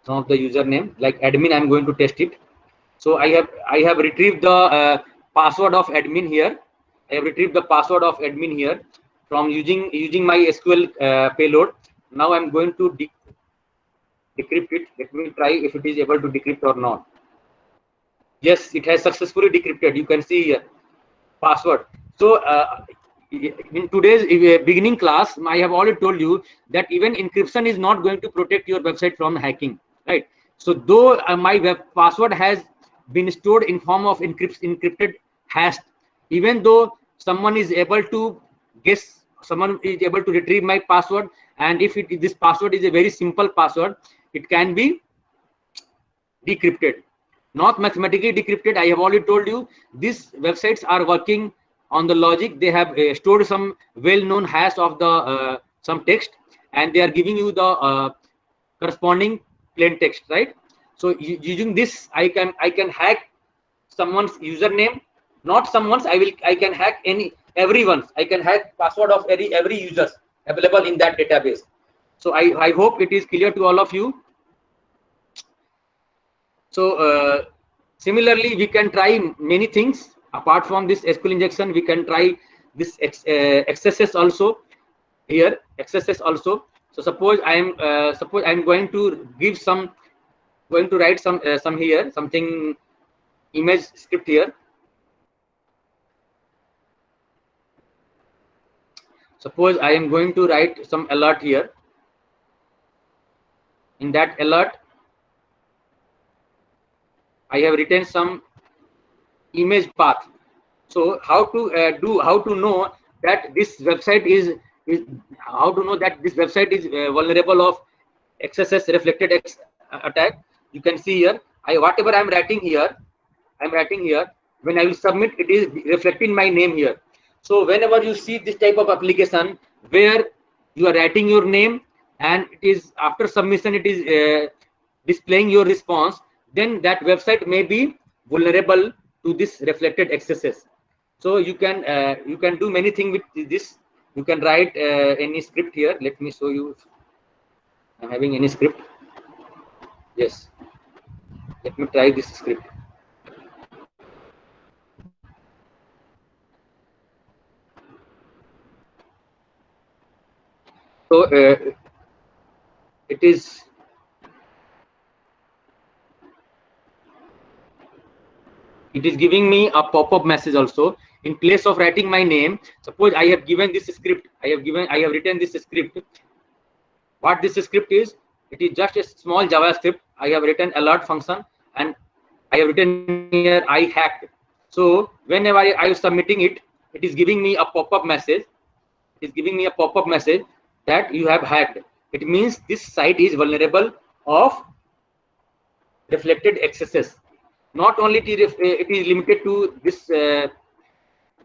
Speaker 2: of the username, like admin. I'm going to test it. So I have retrieved the password of admin here. I have retrieved the password of admin here from using my SQL payload. Now I'm going to decrypt it. Let me try if it is able to decrypt or not. Yes, it has successfully decrypted. You can see here password. So in today's beginning class, I have already told you that even encryption is not going to protect your website from hacking, right? So though my web password has been stored in form of encrypted hash, even though someone is able to guess, someone is able to retrieve my password, and if this password is a very simple password, it can be decrypted. Not mathematically decrypted. I have already told you these websites are working on the logic. They have stored some well-known hash of the some text, and they are giving you the corresponding plain text, right? So using this, I can hack someone's username, not someone's. I can hack everyone's. I can hack password of every users available in that database. So I hope it is clear to all of you. So similarly, we can try many things apart from this SQL injection. We can try this XSS also here. XSS also. So suppose I'm going to give some, going to write some here, something image script here. Suppose I am going to write some alert here. In that alert, I have written some image path. So how to know that this website is how to know that this website is vulnerable of XSS reflected attack? You can see here, whatever I'm writing here, when I will submit, it is reflecting my name here. So whenever you see this type of application where you are writing your name and it is after submission, it is displaying your response, then that website may be vulnerable to this reflected accesses. So you can do many things with this. You can write any script here. Let me show you if I'm having any script. Yes, let me try this script. So it is giving me a pop-up message also. In place of writing my name, suppose I have given this script, I have written this script. What this script is, it is just a small JavaScript. I have written alert function and I have written here I hacked. So whenever I am submitting it, it is giving me a pop-up message. It is giving me a pop-up message that you have hacked. It means this site is vulnerable of reflected accesses. Not only it is limited to this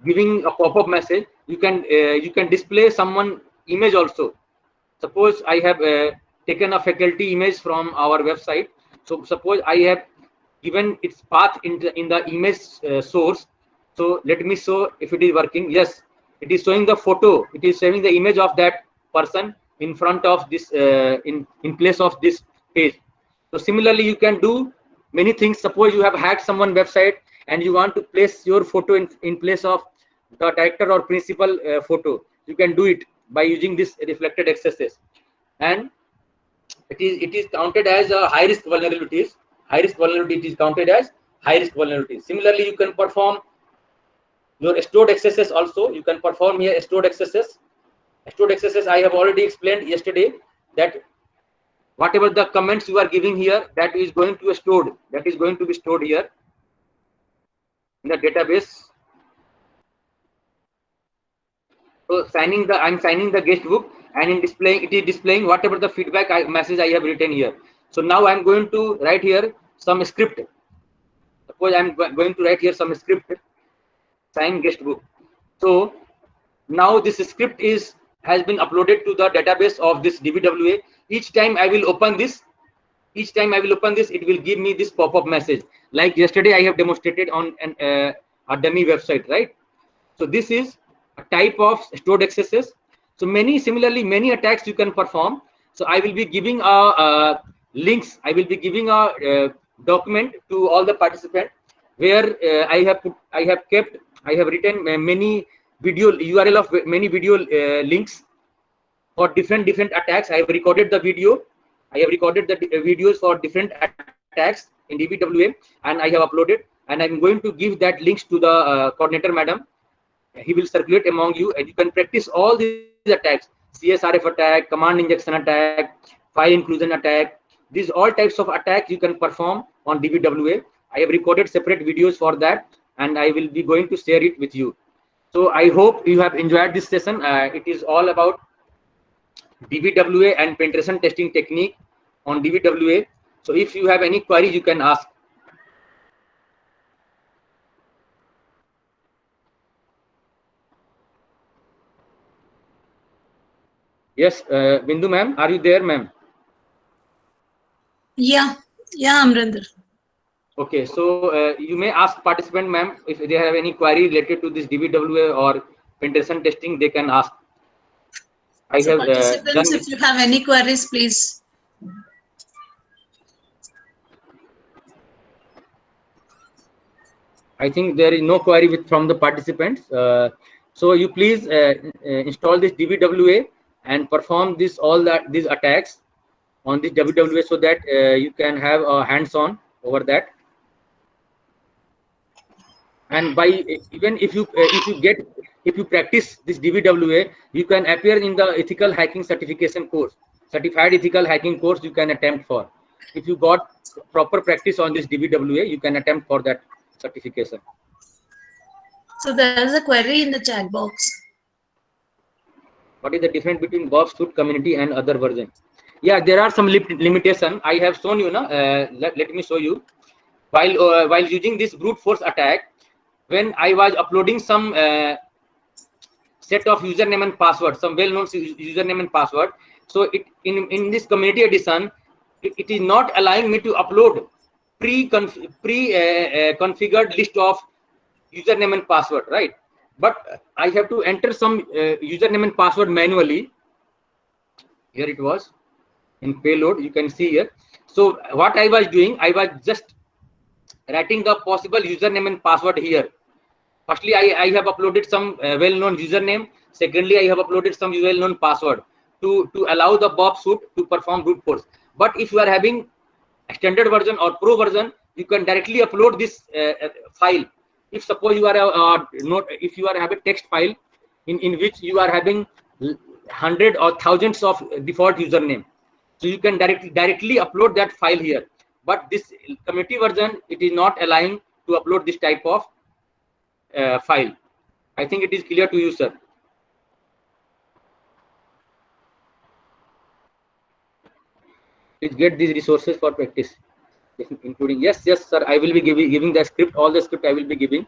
Speaker 2: giving a pop-up message. You can display someone image also. Suppose I have taken a faculty image from our website. So suppose I have given its path in the image source. So let me show if it is working. Yes, it is showing the photo. It is showing the image of that person in front of this in place of this page. So similarly, you can do many things. Suppose you have hacked someone website and you want to place your photo in place of the director or principal photo. You can do it by using this reflected accesses, and it is counted as a high risk vulnerabilities. High risk vulnerability is counted as high risk vulnerability. Similarly, you can perform your stored accesses also. You can perform here stored accesses. Stored accesses I have already explained yesterday that whatever the comments you are giving here, that is going to be stored. That is going to be stored here in the database. So I'm signing the guest book, and in displaying, it is displaying whatever the feedback message I have written here. So now I'm going to write here some script. Suppose I'm going to write here some script, sign guest book. So now this script has been uploaded to the database of this DBWA. Each time I will open this, it will give me this pop-up message. Like yesterday, I have demonstrated on a dummy website, right? So this is a type of stored accesses. So similarly many attacks you can perform. So I will be giving links. I will be giving a document to all the participants where I have written many video URL of many video links for different attacks. I have recorded the video. I have recorded the videos for different attacks in DBWA, and I have uploaded. And I'm going to give that links to the coordinator, madam. He will circulate among you, and you can practice all these attacks: CSRF attack, command injection attack, file inclusion attack. These all types of attacks you can perform on DBWA. I have recorded separate videos for that, and I will be going to share it with you. So I hope you have enjoyed this session. It is all about DBWA and penetration testing technique on DBWA. So if you have any query, you can ask. Yes, Bindu ma'am, are you there, ma'am?
Speaker 7: Yeah, Amrinder.
Speaker 2: Okay, so you may ask participant, ma'am, if they have any query related to this DBWA or penetration testing, they can ask. I
Speaker 7: So
Speaker 2: have
Speaker 7: participants, if you have any queries, please.
Speaker 2: I think there is no query from the participants. So you please install this DBWA and perform these attacks on this DBWA so that you can have a hands-on over that. And by even if you practice this DBWA, you can appear in the ethical hacking certification course, certified ethical hacking course you can attempt for. If you got proper practice on this DBWA, you can attempt for that certification.
Speaker 7: So there is a query in the chat box.
Speaker 2: What is the difference between Bob Suite Community and other version? Yeah, there are some limitation. I have shown you, let me show you. While using this brute force attack, when I was uploading some set of username and password, some well-known username and password, so it in this community edition, it is not allowing me to upload configured list of username and password, right? But I have to enter some username and password manually. Here it was in payload, you can see here. So what I was doing, I was just writing the possible username and password here. Firstly, I have uploaded some well-known username. Secondly, I have uploaded some well-known password to allow the Bob suite to perform brute force. But if you are having a standard version or pro version, you can directly upload this file. If suppose you are if you are having text file in which you are having hundred or thousands of default username, so you can directly upload that file here. But this community version, it is not allowing to upload this type of file. I think it is clear to you, sir. Please get these resources for practice, including yes, sir. I will be giving the script. All the script I will be giving.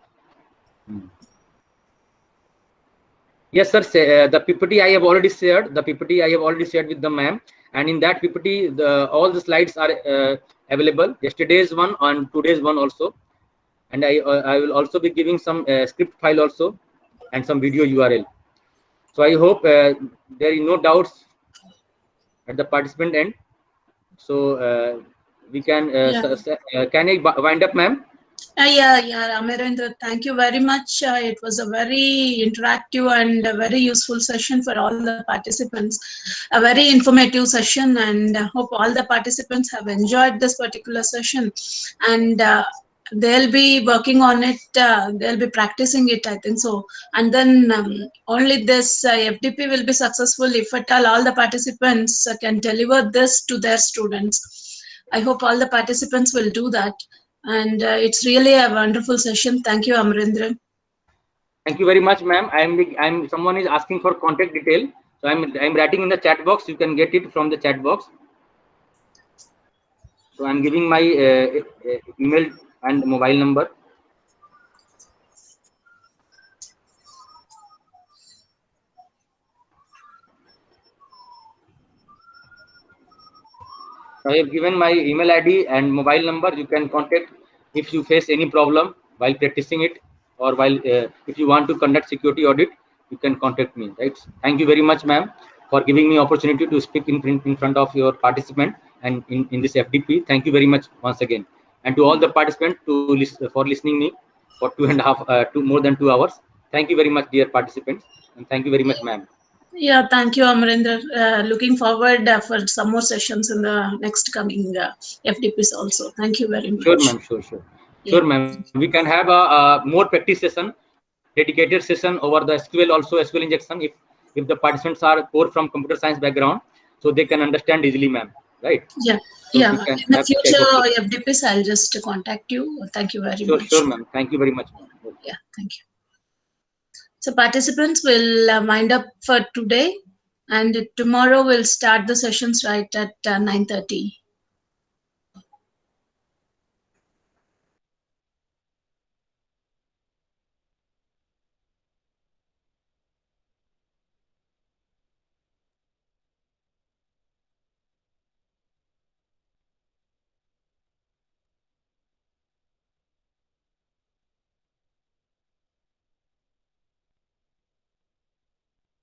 Speaker 2: Yes, sir. The PPT I have already shared. The PPT I have already shared with the ma'am, and in that PPT, all the slides are available. Yesterday's one and today's one also, and I will also be giving some script file also and some video URL. So I hope there is no doubts at the participant end. So we can can I wind up, ma'am?
Speaker 7: Yeah, Amarendra, thank you very much. It was a very interactive and a very useful session for all the participants. A very informative session, and hope all the participants have enjoyed this particular session. And they'll be working on it. They'll be practicing it, I think so. And then only this FDP will be successful if at all the participants can deliver this to their students. I hope all the participants will do that. And it's really a wonderful session. Thank you, Amarendra.
Speaker 2: Thank you very much, ma'am. I'm someone is asking for contact detail, so I'm writing in the chat box. You can get it from the chat box. So I'm giving my email and mobile number. I have given my email ID and mobile number. You can contact if you face any problem while practicing it, or while if you want to conduct security audit, you can contact me. Right? Thank you very much, ma'am, for giving me opportunity to speak in front of your participant and in this FDP. Thank you very much once again, and to all the participants for listening me for 2.5 to more than 2 hours. Thank you very much, dear participants, and thank you very much, ma'am.
Speaker 7: Yeah, thank you, Amarendra. Looking forward for some more sessions in the next coming FDPs also. Thank you very much.
Speaker 2: Sure, ma'am. Sure, ma'am. We can have a more practice session, dedicated session over the SQL also, SQL injection, if the participants are core from computer science background, so they can understand easily, ma'am. Right?
Speaker 7: Yeah.
Speaker 2: So
Speaker 7: in the future FDPs, I'll just contact you. Thank you very much.
Speaker 2: Sure, ma'am. Thank you very much.
Speaker 7: Yeah, thank you. So participants will wind up for today, and tomorrow we'll start the sessions right at 9:30.